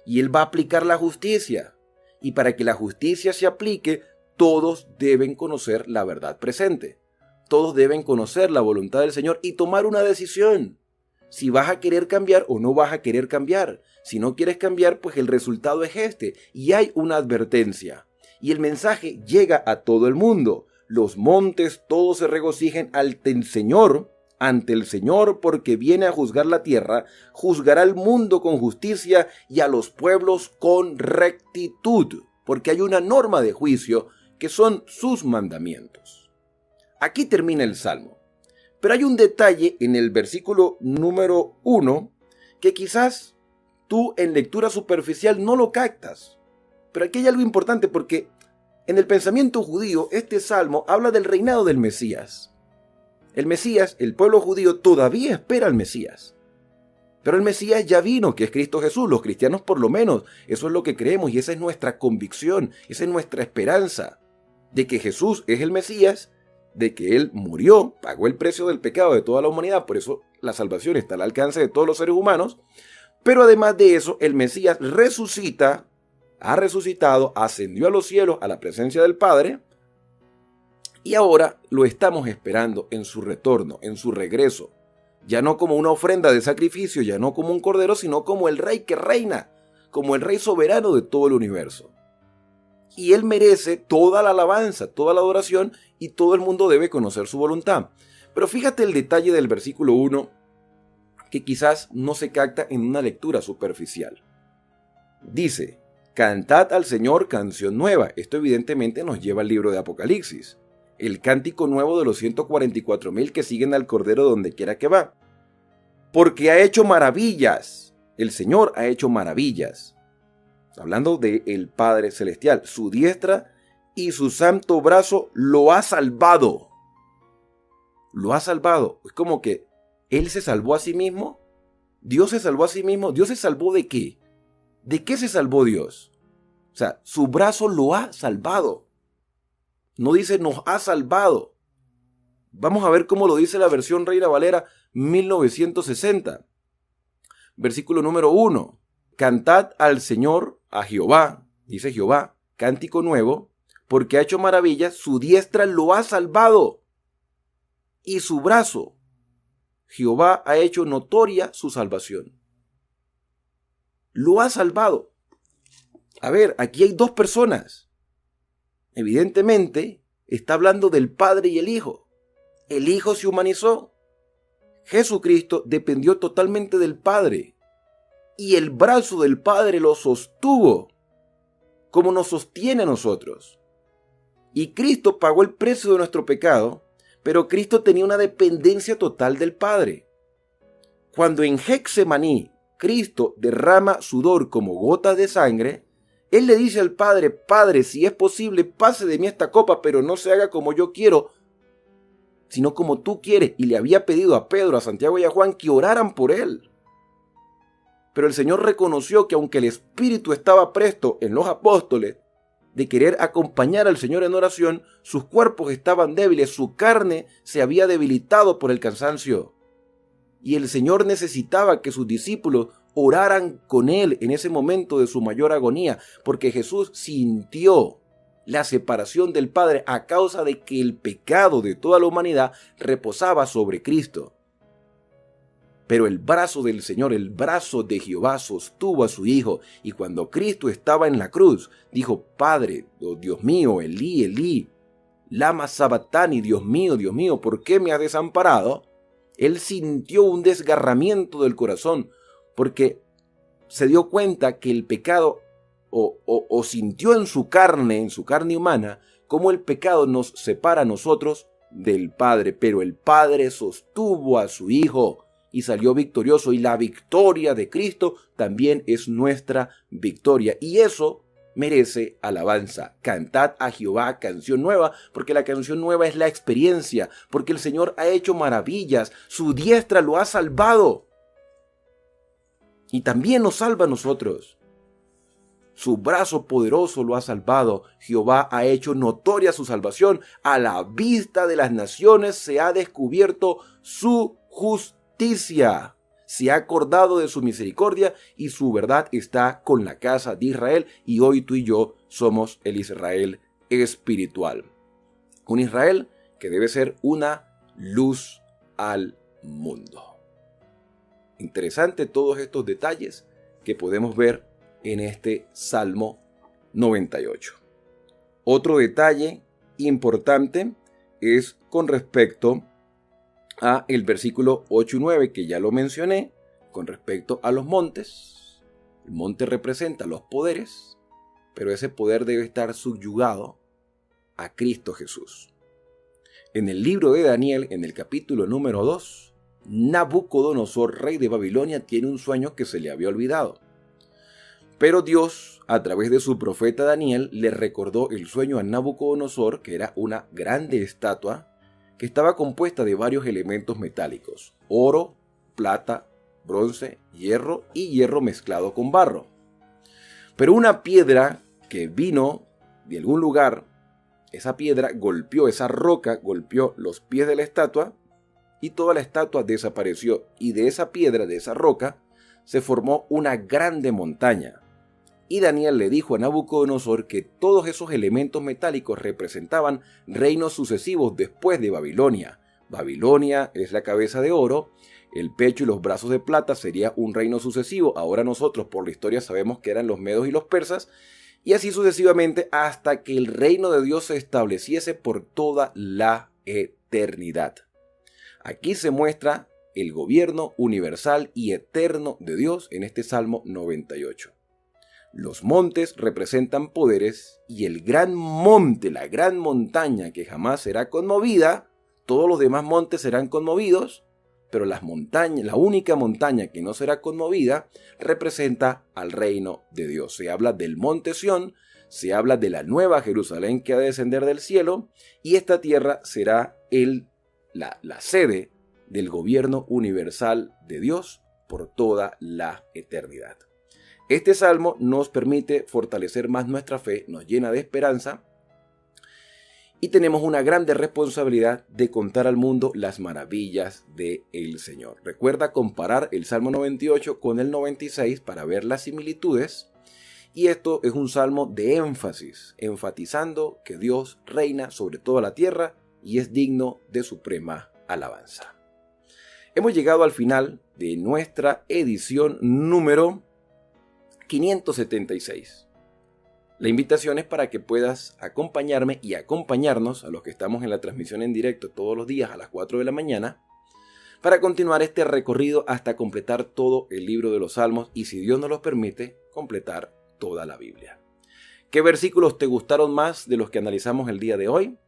Y Él va a aplicar la justicia. Y para que la justicia se aplique, todos deben conocer la verdad presente. Todos deben conocer la voluntad del Señor y tomar una decisión. Si vas a querer cambiar o no vas a querer cambiar. Si no quieres cambiar, pues el resultado es este. Y hay una advertencia. Y el mensaje llega a todo el mundo. Los montes todos se regocijen ante el Señor, porque viene a juzgar la tierra, juzgará al mundo con justicia y a los pueblos con rectitud, porque hay una norma de juicio que son sus mandamientos. Aquí termina el Salmo, pero hay un detalle en el versículo número 1 que quizás tú en lectura superficial no lo captas, pero aquí hay algo importante porque en el pensamiento judío, este salmo habla del reinado del Mesías. El Mesías, el pueblo judío todavía espera al Mesías. Pero el Mesías ya vino, que es Cristo Jesús. Los cristianos por lo menos, eso es lo que creemos y esa es nuestra convicción, esa es nuestra esperanza, de que Jesús es el Mesías, de que Él murió, pagó el precio del pecado de toda la humanidad, por eso la salvación está al alcance de todos los seres humanos. Pero además de eso, el Mesías resucita ha resucitado, ascendió a los cielos a la presencia del Padre, y ahora lo estamos esperando en su retorno, en su regreso. Ya no como una ofrenda de sacrificio, ya no como un cordero, sino como el Rey que reina, como el Rey soberano de todo el universo. Y Él merece toda la alabanza, toda la adoración, y todo el mundo debe conocer su voluntad. Pero fíjate el detalle del versículo 1, que quizás no se capta en una lectura superficial. Dice, cantad al Señor canción nueva. Esto evidentemente nos lleva al libro de Apocalipsis. El cántico nuevo de los 144,000 que siguen al Cordero donde quiera que va. Porque ha hecho maravillas. El Señor ha hecho maravillas. Hablando del Padre Celestial. Su diestra y su santo brazo lo ha salvado. Lo ha salvado. Es como que Él se salvó a sí mismo. Dios se salvó a sí mismo. ¿Dios se salvó de qué? ¿De qué se salvó Dios? O sea, su brazo lo ha salvado. No dice nos ha salvado. Vamos a ver cómo lo dice la versión Reina Valera 1960. Versículo número 1. Cantad al Señor, a Jehová, dice Jehová, cántico nuevo, porque ha hecho maravillas, su diestra lo ha salvado. Y su brazo, Jehová ha hecho notoria su salvación. Lo ha salvado. A ver, aquí hay dos personas. Evidentemente, está hablando del Padre y el Hijo. El Hijo se humanizó. Jesucristo dependió totalmente del Padre. Y el brazo del Padre lo sostuvo, como nos sostiene a nosotros. Y Cristo pagó el precio de nuestro pecado, pero Cristo tenía una dependencia total del Padre. Cuando en Getsemaní Cristo derrama sudor como gotas de sangre, Él le dice al Padre, Padre, si es posible, pase de mí esta copa, pero no se haga como yo quiero, sino como tú quieres. Y le había pedido a Pedro, a Santiago y a Juan que oraran por Él. Pero el Señor reconoció que aunque el Espíritu estaba presto en los apóstoles de querer acompañar al Señor en oración, sus cuerpos estaban débiles, su carne se había debilitado por el cansancio. Y el Señor necesitaba que sus discípulos oraran con Él en ese momento de su mayor agonía, porque Jesús sintió la separación del Padre a causa de que el pecado de toda la humanidad reposaba sobre Cristo. Pero el brazo del Señor, el brazo de Jehová sostuvo a su Hijo, y cuando Cristo estaba en la cruz, dijo, Padre, oh Dios mío, Elí, Elí, lama sabactani, Dios mío, ¿por qué me has desamparado? Él sintió un desgarramiento del corazón, porque se dio cuenta que el pecado, o sintió en su carne humana, cómo el pecado nos separa a nosotros del Padre, pero el Padre sostuvo a su Hijo y salió victorioso, y la victoria de Cristo también es nuestra victoria, y eso merece alabanza. Cantad a Jehová canción nueva, porque la canción nueva es la experiencia, porque el Señor ha hecho maravillas, su diestra lo ha salvado, y también nos salva a nosotros. Su brazo poderoso lo ha salvado. Jehová ha hecho notoria su salvación. A la vista de las naciones se ha descubierto su justicia. Se ha acordado de su misericordia y su verdad está con la casa de Israel. Y hoy tú y yo somos el Israel espiritual. Un Israel que debe ser una luz al mundo. Interesante todos estos detalles que podemos ver en este Salmo 98. Otro detalle importante es con respecto a el versículo 8 y 9, que ya lo mencioné, con respecto a los montes. El monte representa los poderes, pero ese poder debe estar subyugado a Cristo Jesús. En el libro de Daniel, en el capítulo número 2, Nabucodonosor, rey de Babilonia, tiene un sueño que se le había olvidado. Pero Dios, a través de su profeta Daniel, le recordó el sueño a Nabucodonosor, que era una grande estatua que estaba compuesta de varios elementos metálicos: oro, plata, bronce, hierro y hierro mezclado con barro. Pero una piedra que vino de algún lugar, esa piedra golpeó, esa roca golpeó los pies de la estatua y toda la estatua desapareció. Y de esa piedra, de esa roca, se formó una grande montaña. Y Daniel le dijo a Nabucodonosor que todos esos elementos metálicos representaban reinos sucesivos después de Babilonia. Babilonia es la cabeza de oro, el pecho y los brazos de plata sería un reino sucesivo. Ahora nosotros por la historia sabemos que eran los medos y los persas, y así sucesivamente hasta que el reino de Dios se estableciese por toda la eternidad. Aquí se muestra el gobierno universal y eterno de Dios en este Salmo 98. Los montes representan poderes y el gran monte, la gran montaña que jamás será conmovida, todos los demás montes serán conmovidos, pero las montañas, la única montaña que no será conmovida representa al reino de Dios. Se habla del monte Sión, se habla de la nueva Jerusalén que ha de descender del cielo, y esta tierra será la sede del gobierno universal de Dios por toda la eternidad. Este salmo nos permite fortalecer más nuestra fe, nos llena de esperanza, y tenemos una grande responsabilidad de contar al mundo las maravillas del Señor. Recuerda comparar el Salmo 98 con el 96 para ver las similitudes. Y esto es un salmo de énfasis, enfatizando que Dios reina sobre toda la tierra y es digno de suprema alabanza. Hemos llegado al final de nuestra edición número 576. La invitación es para que puedas acompañarme y acompañarnos a los que estamos en la transmisión en directo todos los días a las 4 de la mañana para continuar este recorrido hasta completar todo el libro de los Salmos y, si Dios nos lo permite, completar toda la Biblia. ¿Qué versículos te gustaron más de los que analizamos el día de hoy?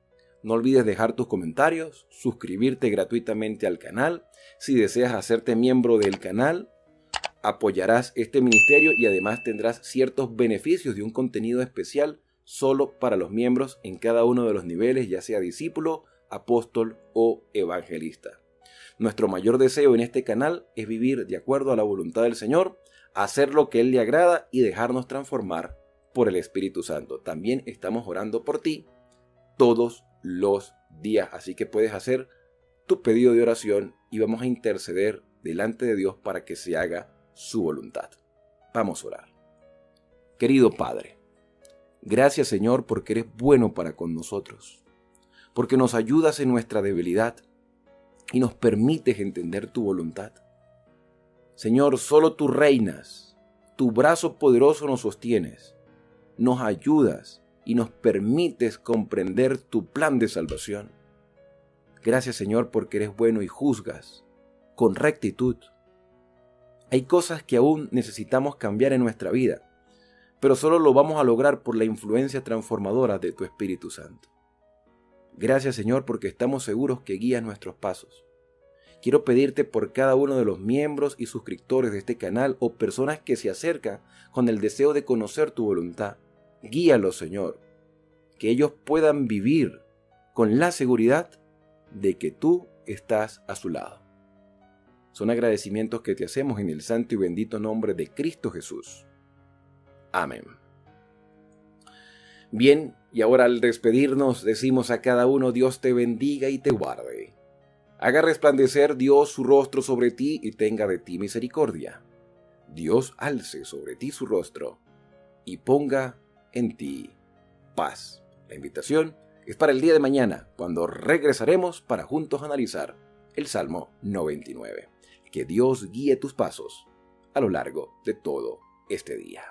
No olvides dejar tus comentarios, suscribirte gratuitamente al canal. Si deseas hacerte miembro del canal, apoyarás este ministerio y además tendrás ciertos beneficios de un contenido especial solo para los miembros en cada uno de los niveles, ya sea discípulo, apóstol o evangelista. Nuestro mayor deseo en este canal es vivir de acuerdo a la voluntad del Señor, hacer lo que Él le agrada y dejarnos transformar por el Espíritu Santo. También estamos orando por ti todos los días, así que puedes hacer tu pedido de oración y vamos a interceder delante de Dios para que se haga su voluntad. Vamos a orar. Querido Padre, gracias Señor porque eres bueno para con nosotros, porque nos ayudas en nuestra debilidad y nos permites entender tu voluntad. Señor, solo tú reinas, tu brazo poderoso nos sostienes, nos ayudas y nos permites comprender tu plan de salvación. Gracias Señor porque eres bueno y juzgas con rectitud. Hay cosas que aún necesitamos cambiar en nuestra vida, pero solo lo vamos a lograr por la influencia transformadora de tu Espíritu Santo. Gracias Señor porque estamos seguros que guías nuestros pasos. Quiero pedirte por cada uno de los miembros y suscriptores de este canal o personas que se acercan con el deseo de conocer tu voluntad. Guíalos Señor, que ellos puedan vivir con la seguridad de que tú estás a su lado. Son agradecimientos que te hacemos en el santo y bendito nombre de Cristo Jesús. Amén. Bien, y ahora al despedirnos decimos a cada uno: Dios te bendiga y te guarde. Haga resplandecer Dios su rostro sobre ti y tenga de ti misericordia. Dios alce sobre ti su rostro y ponga en ti paz. La invitación es para el día de mañana, cuando regresaremos para juntos analizar el Salmo 99. Que Dios guíe tus pasos a lo largo de todo este día.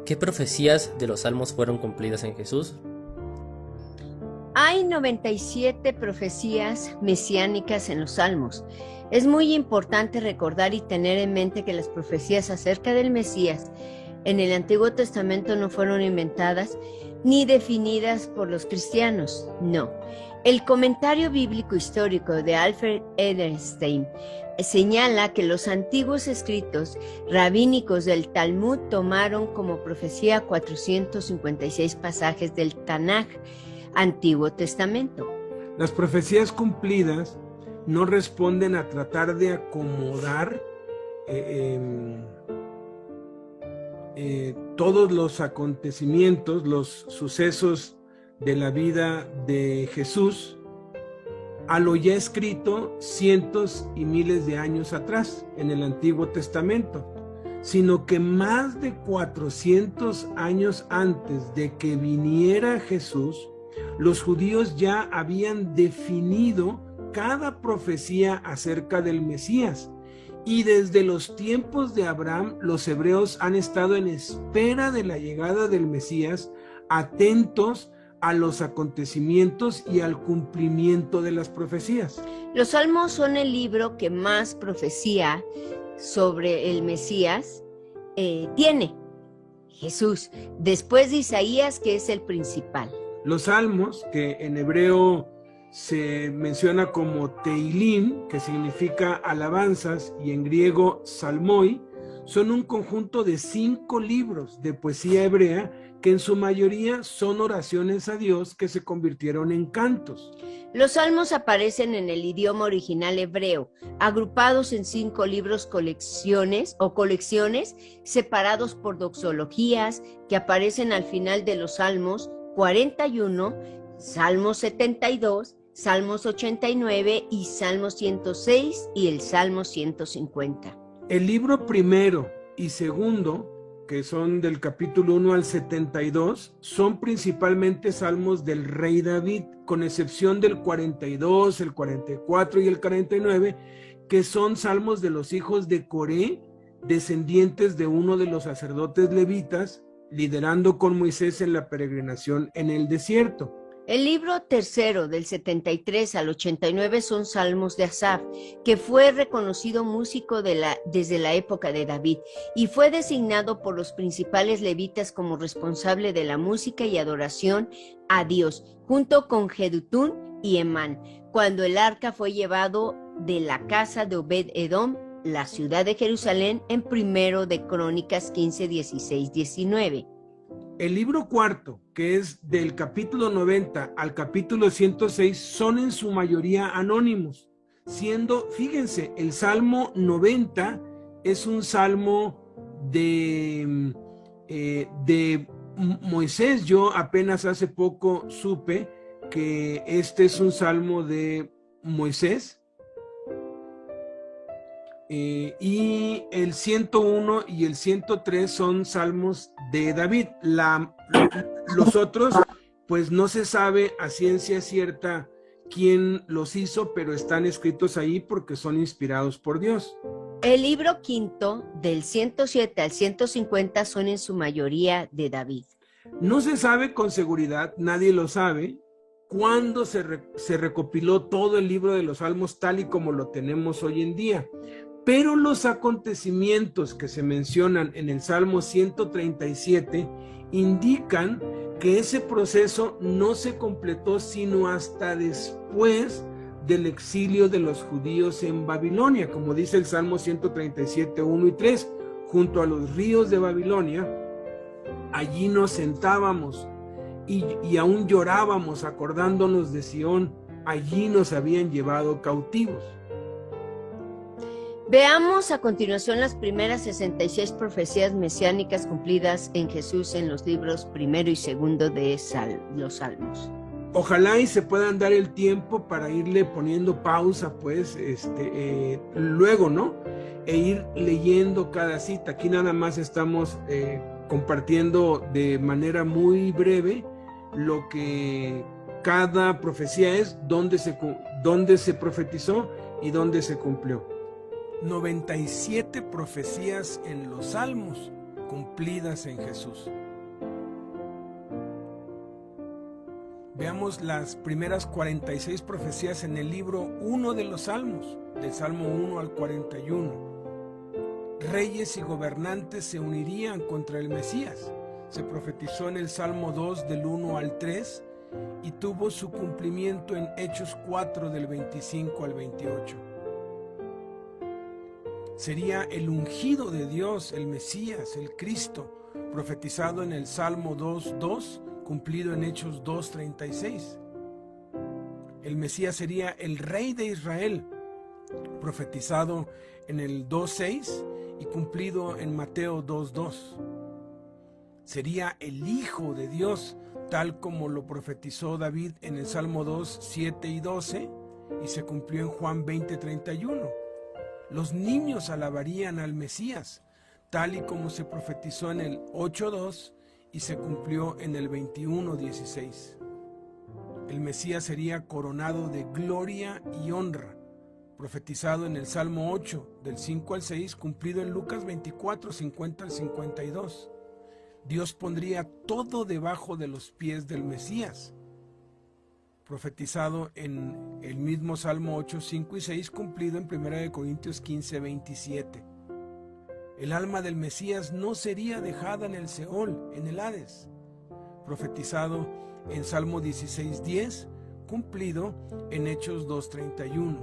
¿Qué profecías de los salmos fueron cumplidas en Jesús? Hay 97 profecías mesiánicas en los salmos. Es muy importante recordar y tener en mente que las profecías acerca del Mesías en el Antiguo Testamento no fueron inventadas, ni definidas por los cristianos, no. El comentario bíblico histórico de Alfred Ederstein señala que los antiguos escritos rabínicos del Talmud tomaron como profecía 456 pasajes del Tanaj, Antiguo Testamento. Las profecías cumplidas no responden a tratar de acomodar todos los acontecimientos, los sucesos de la vida de Jesús a lo ya escrito cientos y miles de años atrás en el Antiguo Testamento, sino que más de 400 años antes de que viniera Jesús, los judíos ya habían definido cada profecía acerca del Mesías. Y desde los tiempos de Abraham, los hebreos han estado en espera de la llegada del Mesías, atentos a los acontecimientos y al cumplimiento de las profecías. Los Salmos son el libro que más profecía sobre el Mesías tiene, Jesús, después de Isaías, que es el principal. Los Salmos, que en hebreo se menciona como Teilim, que significa alabanzas, y en griego Salmoi, son un conjunto de 5 libros de poesía hebrea que en su mayoría son oraciones a Dios que se convirtieron en cantos. Los salmos aparecen en el idioma original hebreo, agrupados en 5 libros, colecciones separados por doxologías que aparecen al final de los Salmos 41, Salmos 72, Salmos 89 y Salmos 106 y el Salmo 150. El libro primero y segundo, que son del capítulo 1 al 72, son principalmente salmos del rey David, con excepción del 42, el 44 y el 49, que son salmos de los hijos de Coré, descendientes de uno de los sacerdotes levitas, liderando con Moisés en la peregrinación en el desierto. El libro tercero del 73 al 89 son salmos de Asaf, que fue reconocido músico desde la época de David y fue designado por los principales levitas como responsable de la música y adoración a Dios, junto con Jedutún y Emán, cuando el arca fue llevado de la casa de Obed-Edom, la ciudad de Jerusalén, en 1 de Crónicas 15, 16, 19. El libro cuarto, que es del capítulo 90 al capítulo 106, son en su mayoría anónimos, siendo, fíjense, el Salmo 90 es un salmo de Moisés. Yo apenas hace poco supe que este es un salmo de Moisés. Y el 101 y el 103 son salmos de David. Los otros, pues no se sabe a ciencia cierta quién los hizo, pero están escritos ahí porque son inspirados por Dios. El libro quinto, del 107 al 150, son en su mayoría de David. No se sabe con seguridad, nadie lo sabe, cuándo se recopiló todo el libro de los Salmos tal y como lo tenemos hoy en día. Pero los acontecimientos que se mencionan en el Salmo 137 indican que ese proceso no se completó sino hasta después del exilio de los judíos en Babilonia, como dice el Salmo 137, 1 y 3, junto a los ríos de Babilonia, allí nos sentábamos y aún llorábamos acordándonos de Sión, allí nos habían llevado cautivos. Veamos a continuación las primeras 66 profecías mesiánicas cumplidas en Jesús en los libros primero y segundo de los Salmos. Ojalá y se puedan dar el tiempo para irle poniendo pausa, pues, luego, ¿no? E ir leyendo cada cita. Aquí nada más estamos compartiendo de manera muy breve lo que cada profecía es, dónde se profetizó y dónde se cumplió. 97 profecías en los Salmos cumplidas en Jesús. Veamos las primeras 46 profecías en el libro 1 de los Salmos, del Salmo 1 al 41. Reyes y gobernantes se unirían contra el Mesías. se profetizó en el Salmo 2 del 1 al 3 y tuvo su cumplimiento en Hechos 4 del 25 al 28. Sería el ungido de Dios, el Mesías, el Cristo, profetizado en el Salmo 2:2, cumplido en Hechos 2:36. El Mesías sería el Rey de Israel, profetizado en el 2:6 y cumplido en Mateo 2:2. Sería el Hijo de Dios, tal como lo profetizó David en el Salmo 2:7 y 12, y se cumplió en Juan 20:31. Los niños alabarían al Mesías, tal y como se profetizó en el 8:2 y se cumplió en el 21:16. El Mesías sería coronado de gloria y honra, profetizado en el Salmo 8, del 5 al 6, cumplido en Lucas 24, 50 al 52. Dios pondría todo debajo de los pies del Mesías, profetizado en el mismo Salmo 8, 5 y 6, cumplido en 1 Corintios 15, 27. El alma del Mesías no sería dejada en el Seol, en el Hades, profetizado en Salmo 16, 10, cumplido en Hechos 2:31.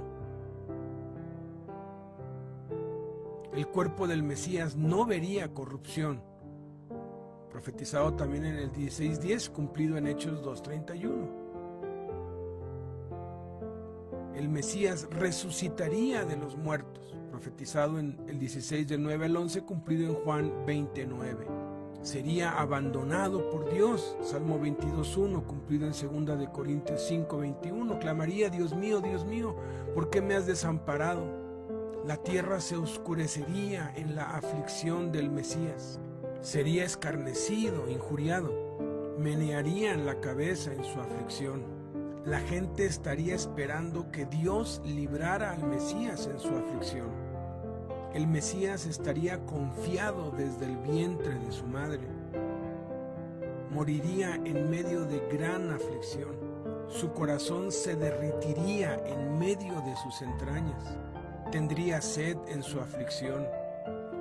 El cuerpo del Mesías no vería corrupción, profetizado también en el 16:10, cumplido en Hechos 2:31. El Mesías resucitaría de los muertos, profetizado en el 16 del 9 al 11, cumplido en Juan 20:9. Sería abandonado por Dios, Salmo 22:1, cumplido en 2 de Corintios 5:21. Clamaría: Dios mío, ¿por qué me has desamparado? La tierra se oscurecería en la aflicción del Mesías. Sería escarnecido, injuriado. Menearían la cabeza en su aflicción. La gente estaría esperando que Dios librara al Mesías en su aflicción. El Mesías estaría confiado desde el vientre de su madre. Moriría en medio de gran aflicción. Su corazón se derretiría en medio de sus entrañas. Tendría sed en su aflicción.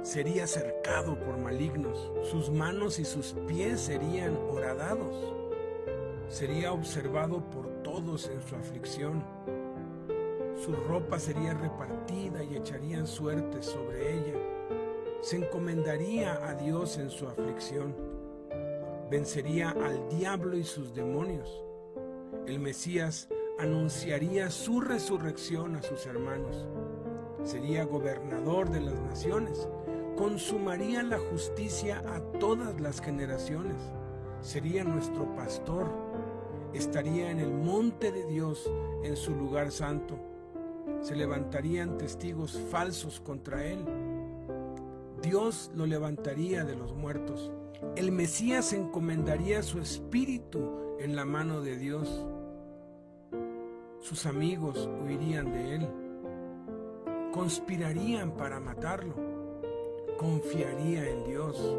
Sería cercado por malignos. Sus manos y sus pies serían horadados. Sería observado por todos en su aflicción. Su ropa sería repartida y echarían suertes sobre ella. Se encomendaría a Dios en su aflicción. Vencería al diablo y sus demonios. El Mesías anunciaría su resurrección a sus hermanos. Sería gobernador de las naciones. Consumaría la justicia a todas las generaciones. Sería nuestro pastor. Estaría en el monte de Dios, en su lugar santo. Se levantarían testigos falsos contra él. Dios lo levantaría de los muertos. El Mesías encomendaría su espíritu en la mano de Dios. Sus amigos huirían de él. Conspirarían para matarlo. Confiaría en Dios.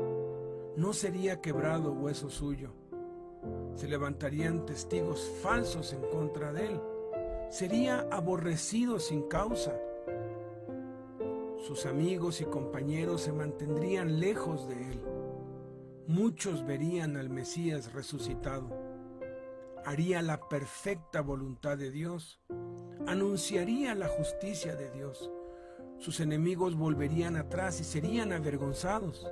No sería quebrado hueso suyo. Se levantarían testigos falsos en contra de él. Sería aborrecido sin causa. Sus amigos y compañeros se mantendrían lejos de él. Muchos verían al Mesías resucitado. Haría la perfecta voluntad de Dios. Anunciaría la justicia de Dios. Sus enemigos volverían atrás y serían avergonzados.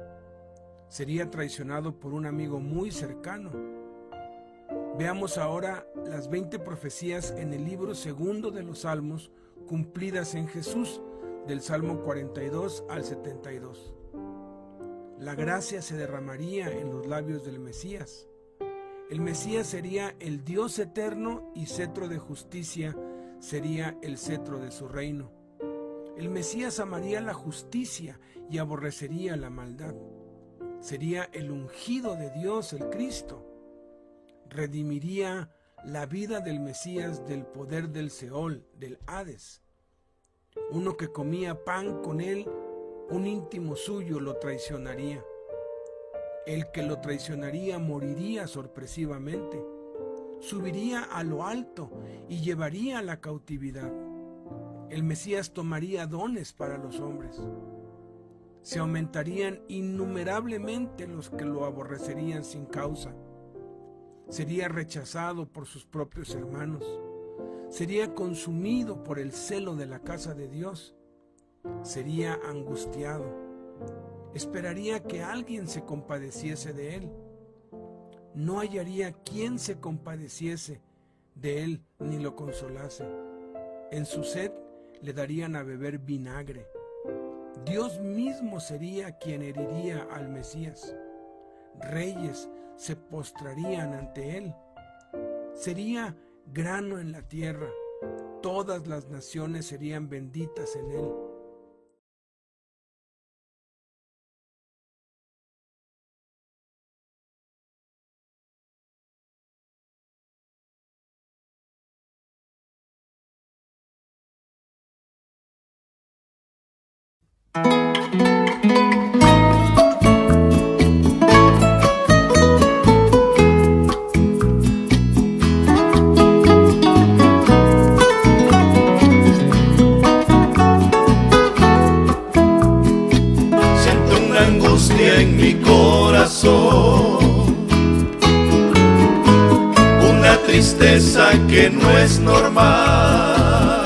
Sería traicionado por un amigo muy cercano. Veamos ahora las 20 profecías en el libro segundo de los Salmos, cumplidas en Jesús, del Salmo 42 al 72. La gracia se derramaría en los labios del Mesías. El Mesías sería el Dios eterno y cetro de justicia sería el cetro de su reino. El Mesías amaría la justicia y aborrecería la maldad. Sería el ungido de Dios, el Cristo. Redimiría la vida del Mesías del poder del Seol, del Hades. Uno que comía pan con él, un íntimo suyo lo traicionaría. El que lo traicionaría moriría sorpresivamente. Subiría a lo alto y llevaría la cautividad. El Mesías tomaría dones para los hombres. se aumentarían innumerablemente los que lo aborrecerían sin causa. Sería rechazado por sus propios hermanos. Sería consumido por el celo de la casa de Dios. Sería angustiado. Esperaría que alguien se compadeciese de él. No hallaría quien se compadeciese de él ni lo consolase. En su sed le darían a beber vinagre. Dios mismo sería quien heriría al Mesías. Reyes se postrarían ante él. Sería grano en la tierra. Todas las naciones serían benditas en él. Siento una angustia en mi corazón, una tristeza que no es normal.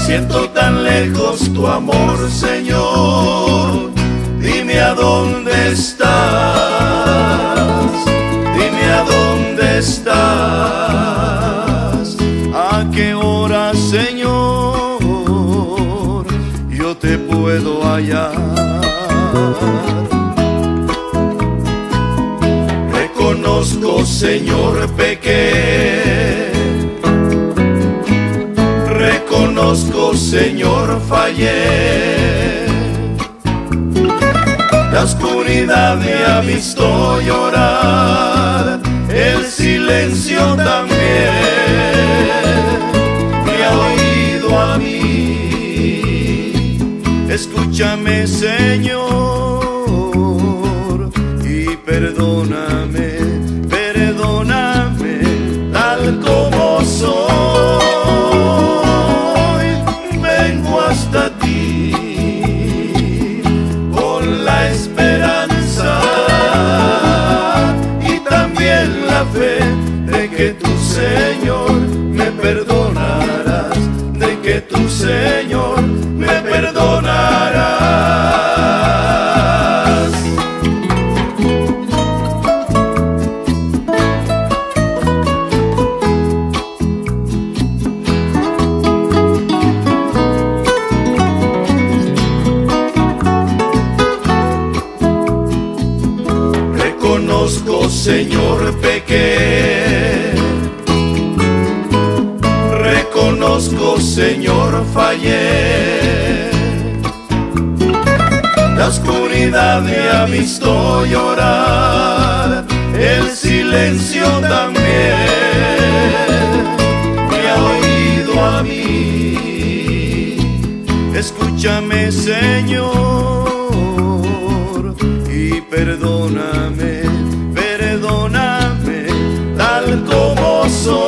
Siento tan lejos tu amor, Señor. Dime a dónde estás, dime a dónde estás. ¿A qué hora, Señor, yo te puedo hallar? Reconozco, Señor, pequé. Reconozco, Señor, fallé. La oscuridad me ha visto llorar, el silencio también me ha oído a mí. Escúchame, Señor, y perdóname, perdóname tal como soy. Vengo hasta ti con la esperanza y también la fe de que tu Señor me perdonarás, de que tu Señor me perdonarás. Reconozco, Señor, pequé. Reconozco, Señor, fallé. La oscuridad me ha visto llorar, el silencio también me ha oído a mí. Escúchame, Señor, y perdóname, perdóname tal como soy.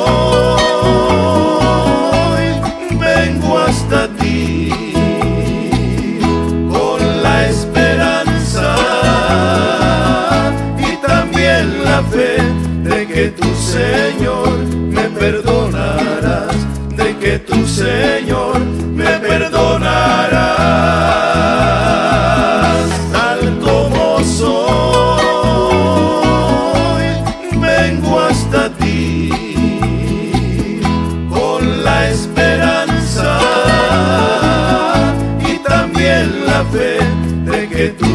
Vengo hasta ti con la esperanza y también la fe de que tu Señor me perdonarás, de que tu Señor me perdonarás tal como soy. Vengo hasta ti con la esperanza y también la fe de que tu